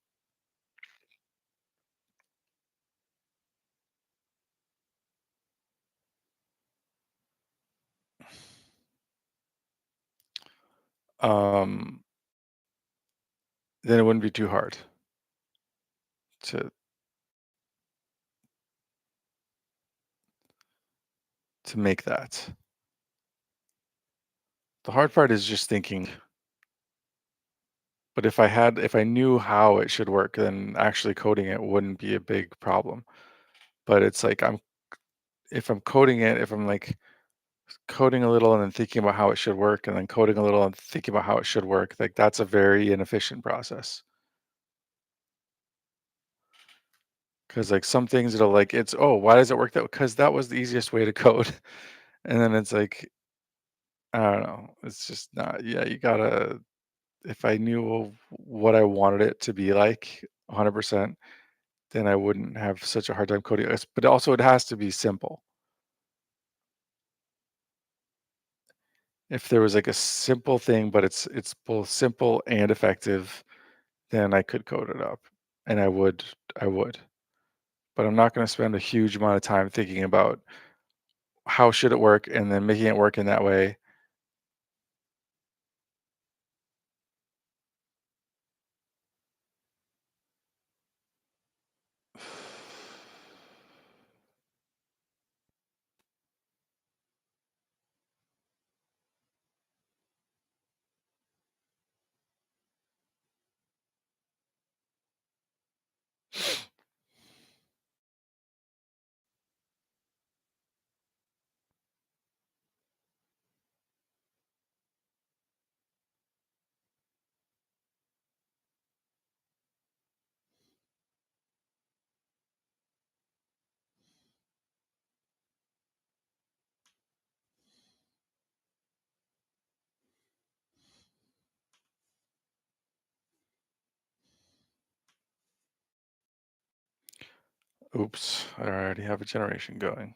um then it wouldn't be too hard to make that. The hard part is just thinking, but if I knew how it should work, then actually coding it wouldn't be a big problem. But it's like if I'm coding it, if I'm like coding a little and then thinking about how it should work and then coding a little and thinking about how it should work, like that's a very inefficient process. Because like some things it'll like it's, oh, why does it work that? Because that was the easiest way to code. And then it's like, I don't know. It's just not, yeah, you gotta, if I knew what I wanted it to be like 100%, then I wouldn't have such a hard time coding. But also it has to be simple. If there was like a simple thing, but it's both simple and effective, then I could code it up. And I would. But I'm not going to spend a huge amount of time thinking about how should it work and then making it work in that way. Oops, I already have a generation going.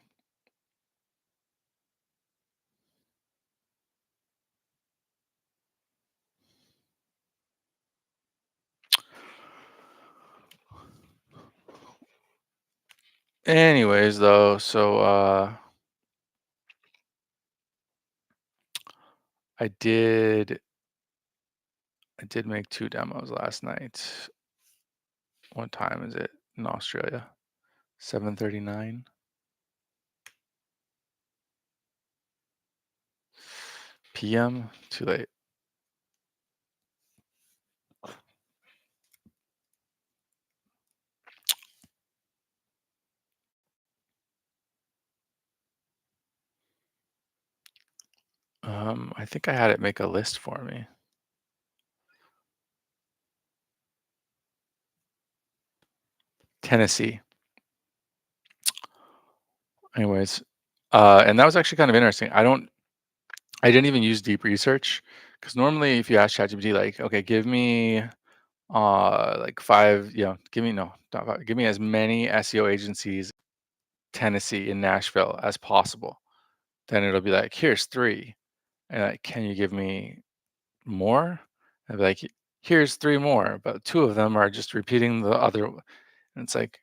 Anyways, though, so I did I did make two demos last night. What time is it in Australia? 7:39 p.m. Too late. I think I had it make a list for me. Tennessee. Anyways, and that was actually kind of interesting. I didn't even use deep research because normally if you ask ChatGPT, like, okay, give me like five, give me no, not five, give me as many SEO agencies, Tennessee in Nashville as possible. Then it'll be like, here's three. And like, can you give me more? I'd be like, here's three more, but two of them are just repeating the other. And it's like,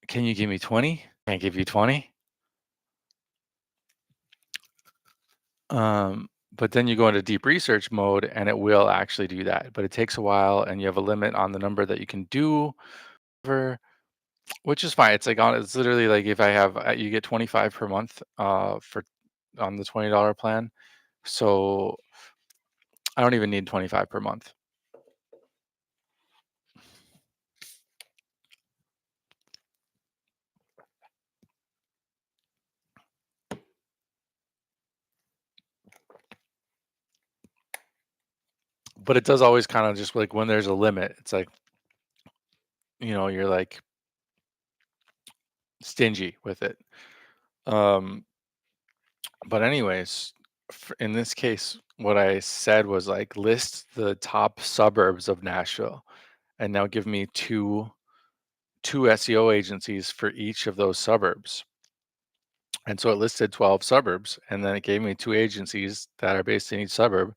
can you give me 20? Can't give you 20. But then you go into deep research mode and it will actually do that. But it takes a while and you have a limit on the number that you can do for, which is fine. It's like it's literally like if I have you get 25 per month for on the $20 plan. So I don't even need 25 per month. But it does always kind of just like when there's a limit, it's like, you're like stingy with it. Um, but anyways, in this case, what I said was like list the top suburbs of Nashville and now give me two SEO agencies for each of those suburbs. And so it listed 12 suburbs and then it gave me two agencies that are based in each suburb.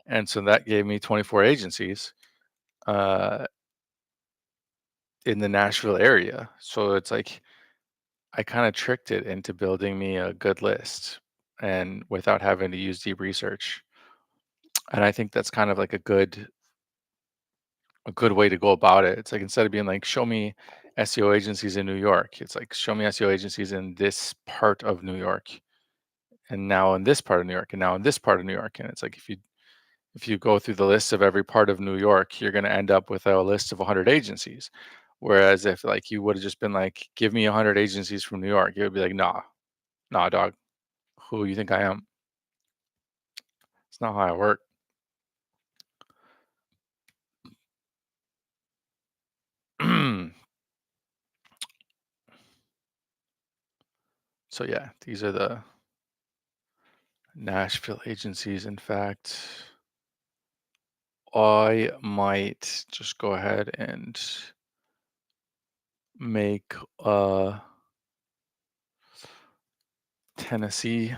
And so that gave me 24 agencies uh, in the Nashville area. So it's like I kind of tricked it into building me a good list and without having to use deep research. And I think that's kind of like a good a good way to go about it. It's like instead of being like, show me SEO agencies in New York, it's like show me SEO agencies in this part of New York, and now in this part of New York, and now in this part of New York. And it's like if you go through the list of every part of New York, you're going to end up with a list of 100 agencies. Whereas if like you would have just been like, give me 100 agencies from New York, you would be like, nah, dog. Who you think I am? It's not how I work. So yeah, these are the Nashville agencies. In fact, I might just go ahead and make Tennessee.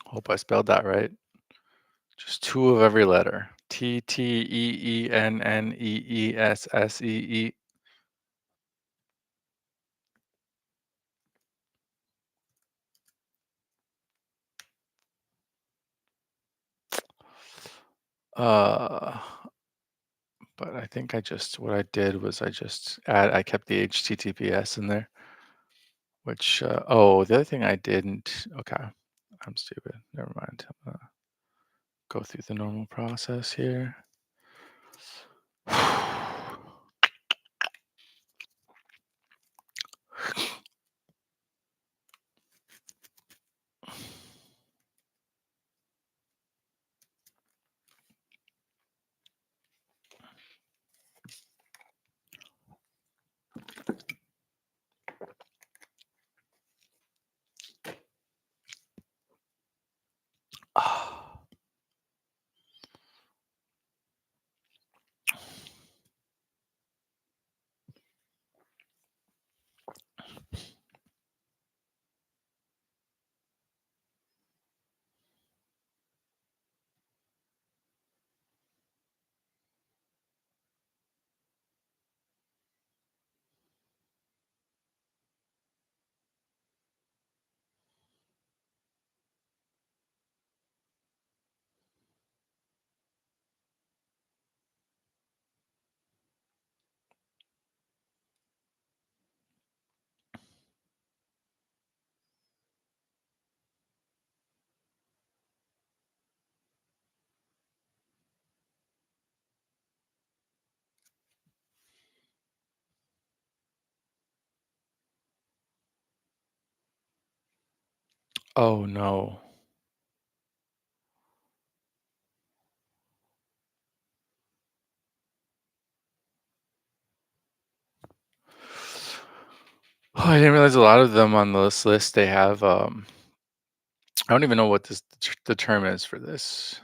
Hope I spelled that right. Just two of every letter. Tennessee. Uh, but I think what I did was I kept the HTTPS in there, which, oh, the other thing I didn't, okay, I'm stupid. Never mind. I'm gonna go through the normal process here. Oh no. Oh, I didn't realize a lot of them on this list, they have, I don't even know what the term is for this,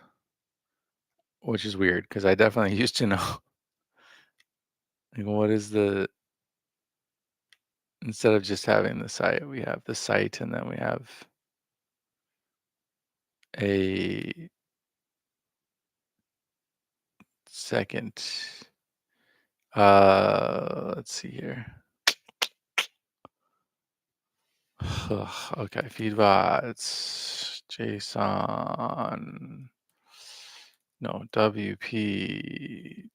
which is weird because I definitely used to know. Like, what is instead of just having the site, we have the site and then we have a second. Let's see here. Okay, feedbots, JSON, no, WP,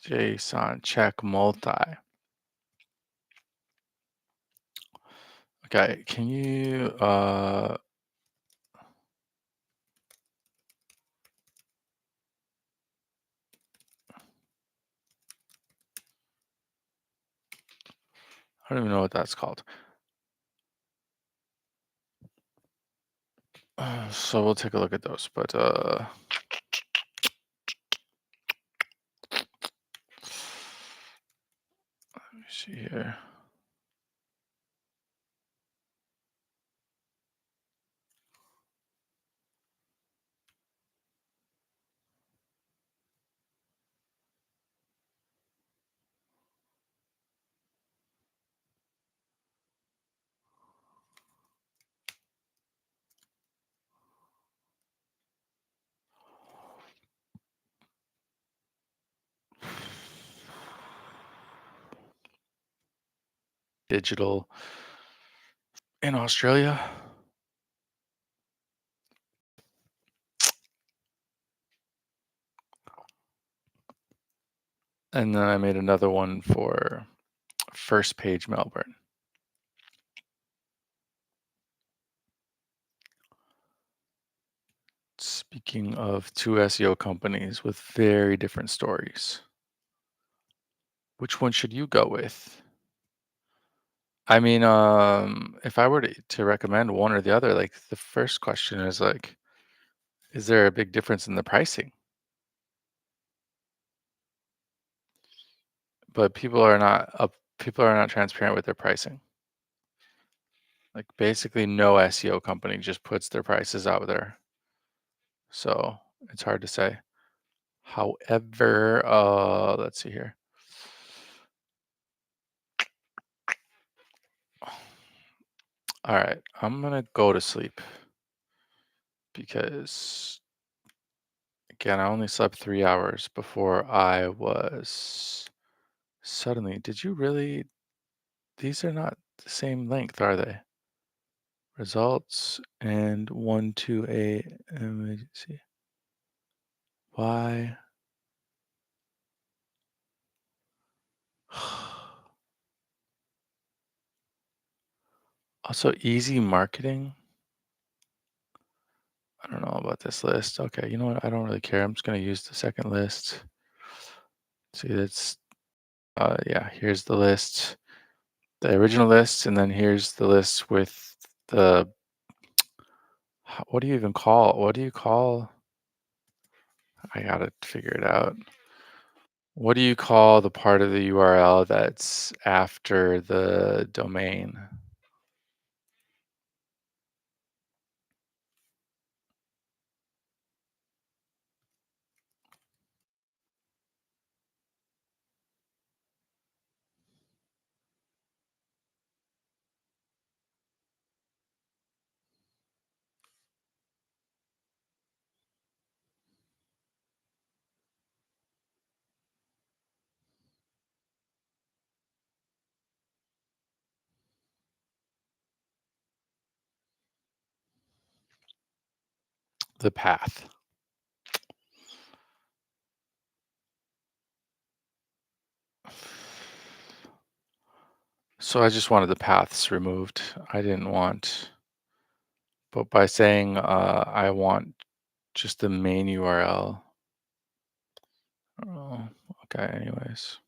JSON, check multi. Okay, can you, I don't even know what that's called. So we'll take a look at those, but let me see here. Digital in Australia. And then I made another one for First Page Melbourne. Speaking of two SEO companies with very different stories, which one should you go with? I mean, if I were to recommend one or the other, like the first question is like, is there a big difference in the pricing? But people are not transparent with their pricing. Like basically no SEO company just puts their prices out there. So it's hard to say. However, let's see here. All right, I'm gonna go to sleep because again, I only slept 3 hours before I was suddenly. Did you really? These are not the same length, are they? Results and 1 to a. Let me see. Why? Also, easy marketing. I don't know about this list. Okay, you know what? I don't really care. I'm just gonna use the second list. See, that's yeah. Here's the list, the original list, and then here's the list with the. What do you even call? What do you call? I gotta figure it out. What do you call the part of the URL that's after the domain? The path. So I just wanted the paths removed. I didn't want, but by saying I want just the main URL. Oh, okay, anyways.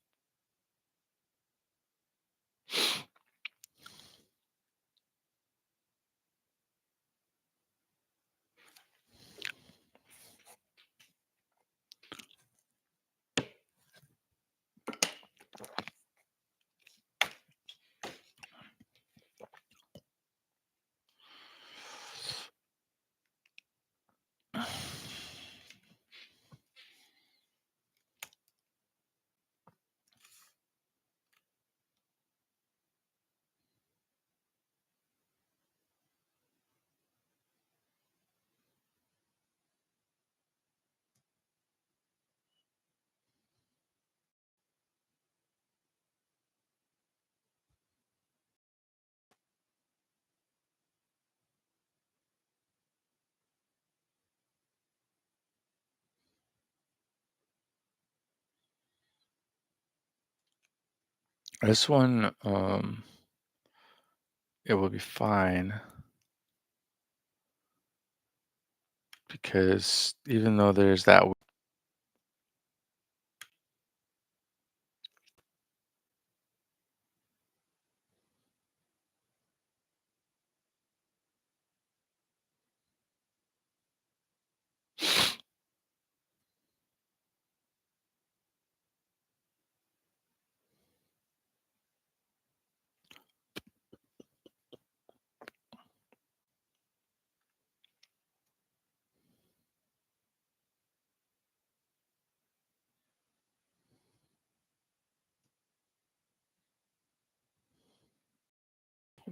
This one, it will be fine because even though there's that,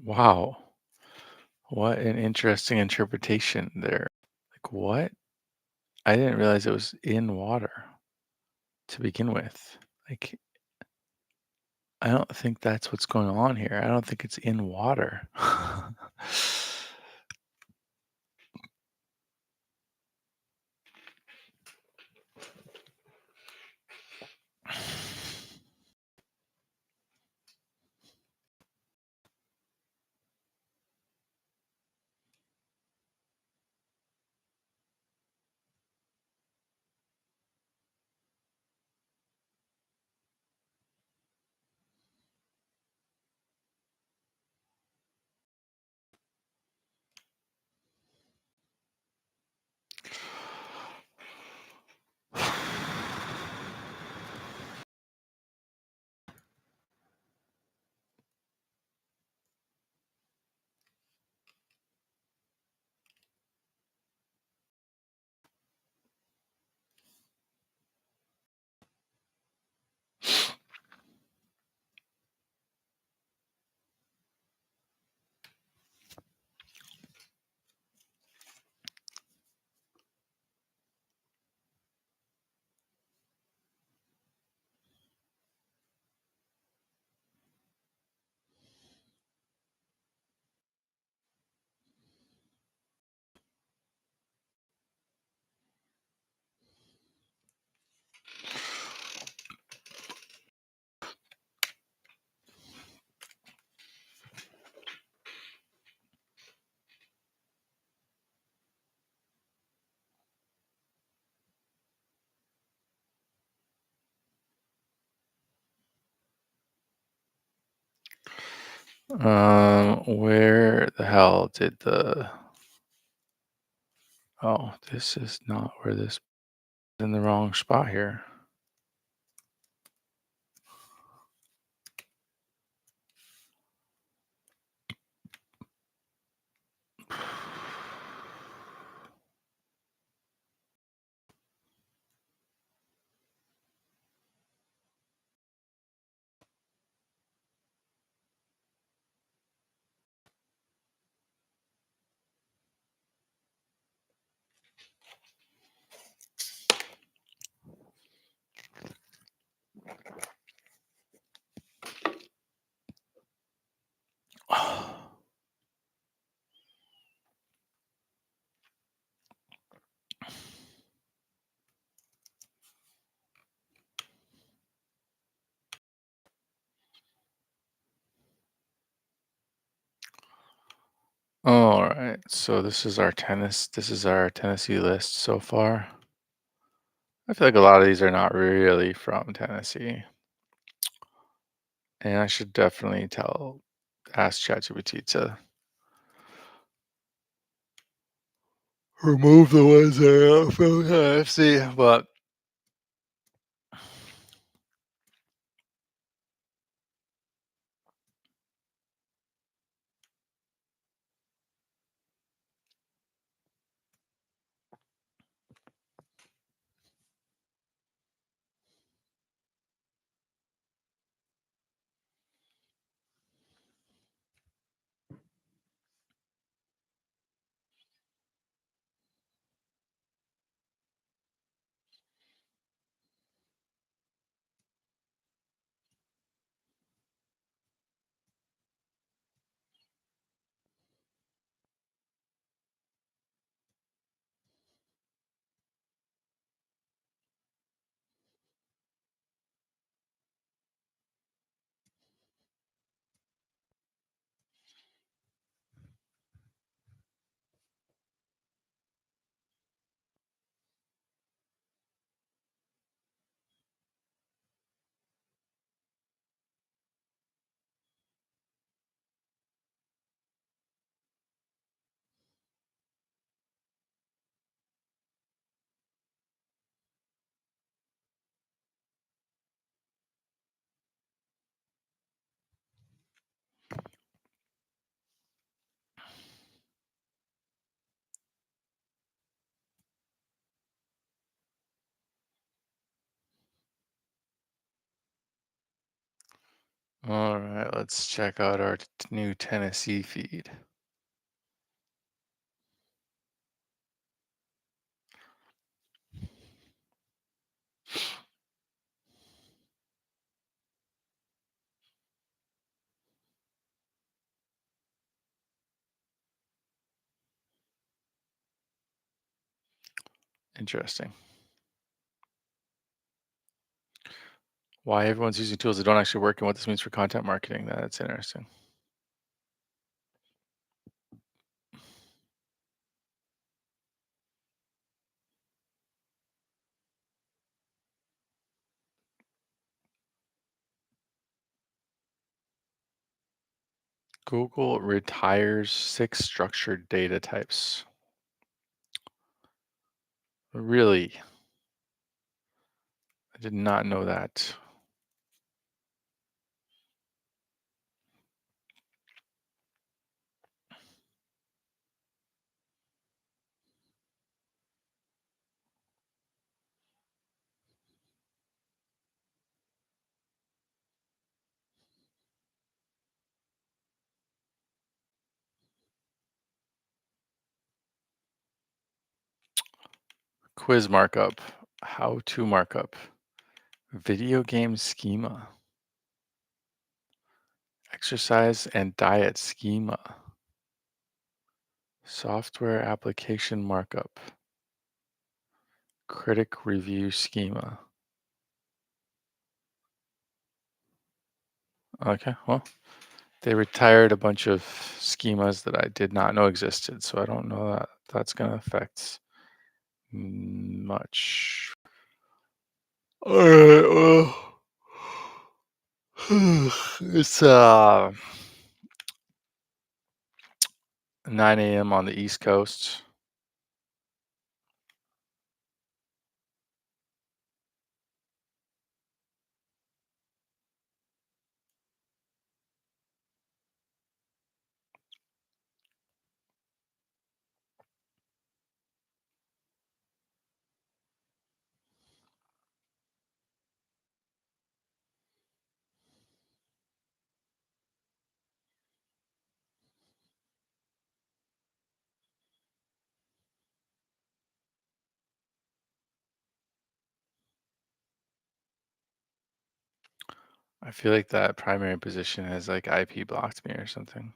wow, what an interesting interpretation there. Like, what? I didn't realize it was in water to begin with. Like, I don't think that's what's going on here. I don't think it's in water. Where the hell did the oh, this is not where this in the wrong spot here. All right, so this is our Tennessee list so far. I feel like a lot of these are not really from Tennessee. And I should definitely ask ChatGPT to remove the ones that are not from Tennessee, but all right, let's check out our new Tennessee feed. Interesting. Why everyone's using tools that don't actually work and what this means for content marketing. That's interesting. Google retires 6 structured data types. Really? I did not know that. Quiz markup. How to markup. Video game schema. Exercise and diet schema. Software application markup. Critic review schema. Okay, well, they retired a bunch of schemas that I did not know existed, so I don't know that that's going to affect much. All right, well, it's 9 a.m. on the East Coast. I feel like that primary position has like IP blocked me or something.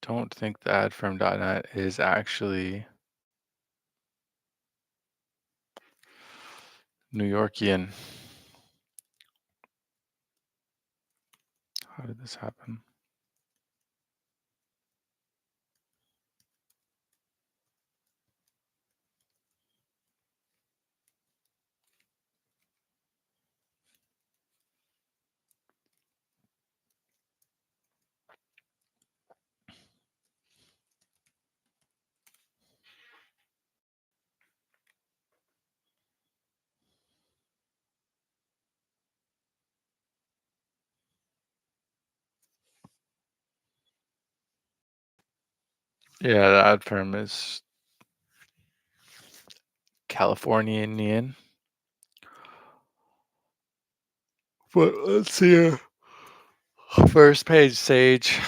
Don't think the adfirm.net is actually New Yorkian. How did this happen? Yeah, the adfirm is Californian. But let's see here. First page, Sage.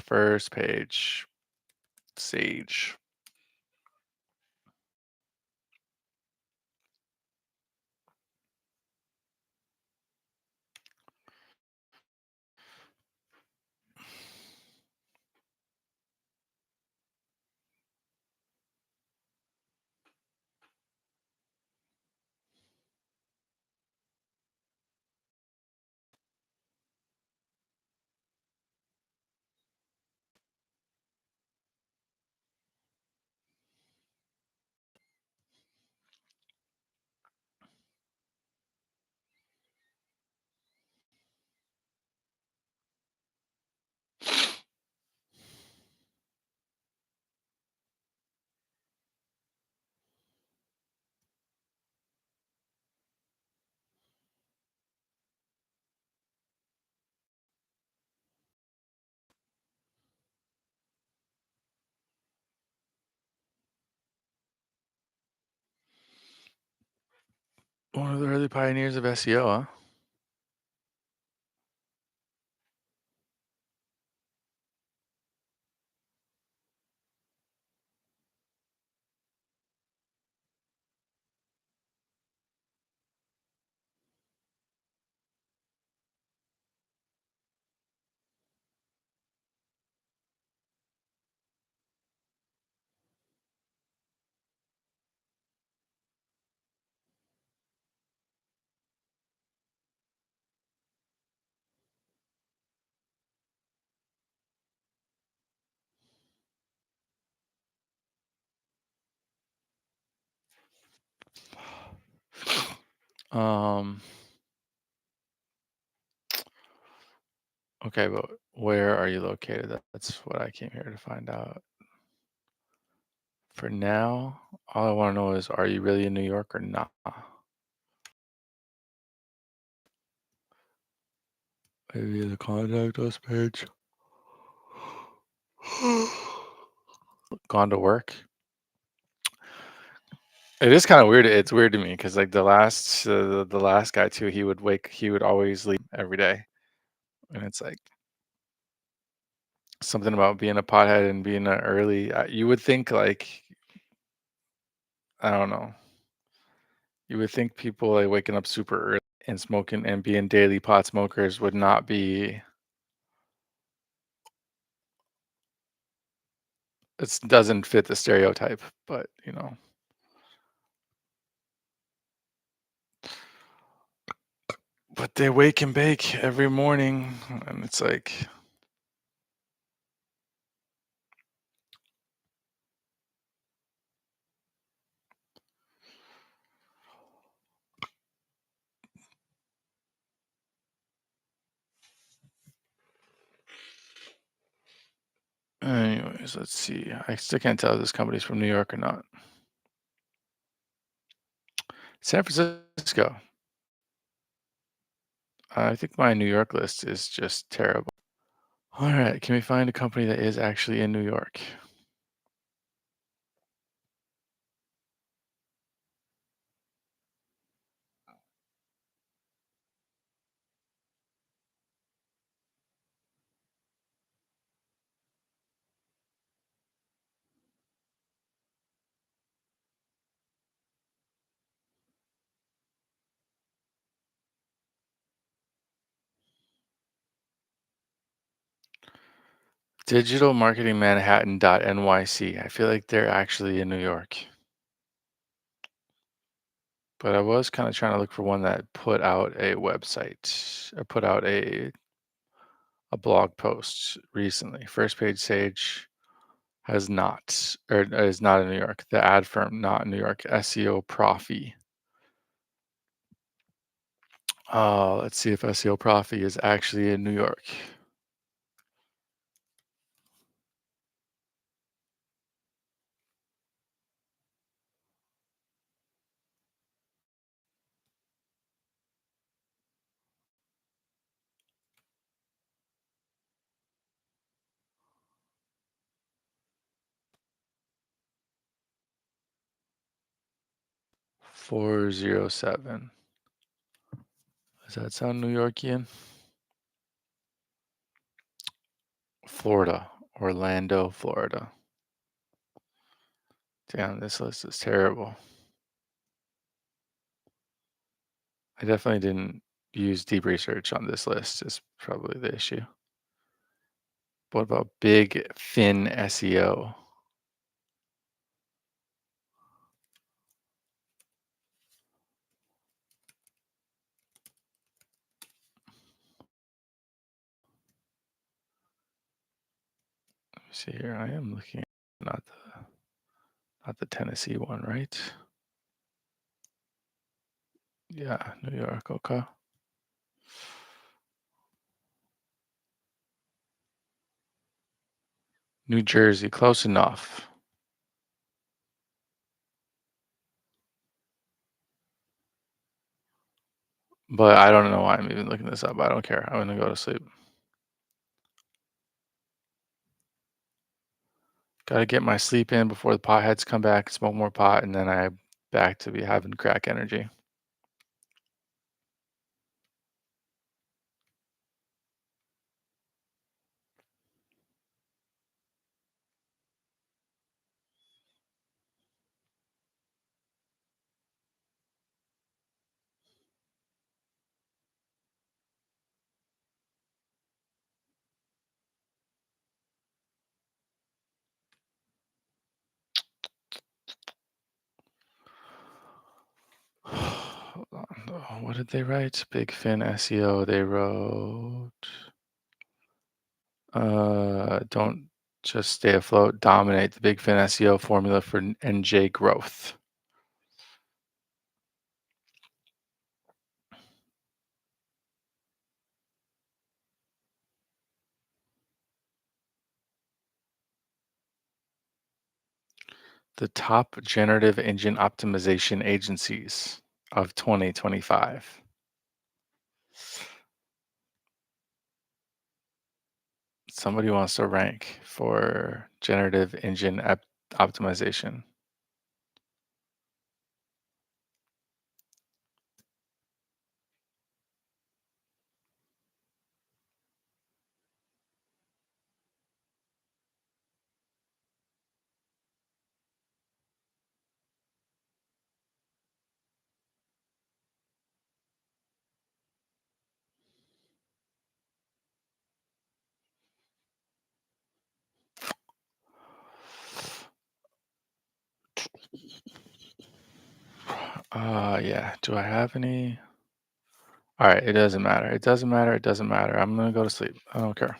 First page, Sage. One of the early pioneers of SEO, huh? Um, okay, but where are you located? That's what I came here to find out. For now, all I want to know is, are you really in New York or not? Maybe the contact us page. Gone to work. It is kind of weird. It's weird to me because like the last guy too, he would always leave every day, and it's like something about being a pothead and being early. You would think like I don't know. You would think people like waking up super early and smoking and being daily pot smokers would not be. It doesn't fit the stereotype, but you know. But they wake and bake every morning, and it's like, anyways, let's see. I still can't tell if this company's from New York or not. San Francisco. I think my New York list is just terrible. All right, can we find a company that is actually in New York? Digital Marketing Manhattan.nyc. I feel like they're actually in New York. But I was kind of trying to look for one that put out a website or put out a blog post recently. First Page Sage has not, or is not in New York. The ad firm, not in New York. SEO Profi. Let's see if SEO Profi is actually in New York. $407. Does that sound New Yorkian? Florida, Orlando, Florida. Damn, this list is terrible. I definitely didn't use deep research on this list, is probably the issue. What about Big Fin SEO? Let me see here. I am looking at not the Tennessee one, right? Yeah, New York, okay. New Jersey, close enough. But I don't know why I'm even looking this up. I don't care. I'm gonna go to sleep. Gotta get my sleep in before the potheads come back, smoke more pot, and then I'm back to be having crack energy. Hold on. What did they write? Big Fin SEO. They wrote, don't just stay afloat, dominate the Big Fin SEO formula for NJ growth. The top generative engine optimization agencies of 2025. Somebody wants to rank for generative engine optimization. Yeah. Do I have any? Alright, it doesn't matter. It doesn't matter, it doesn't matter. I'm gonna go to sleep. I don't care.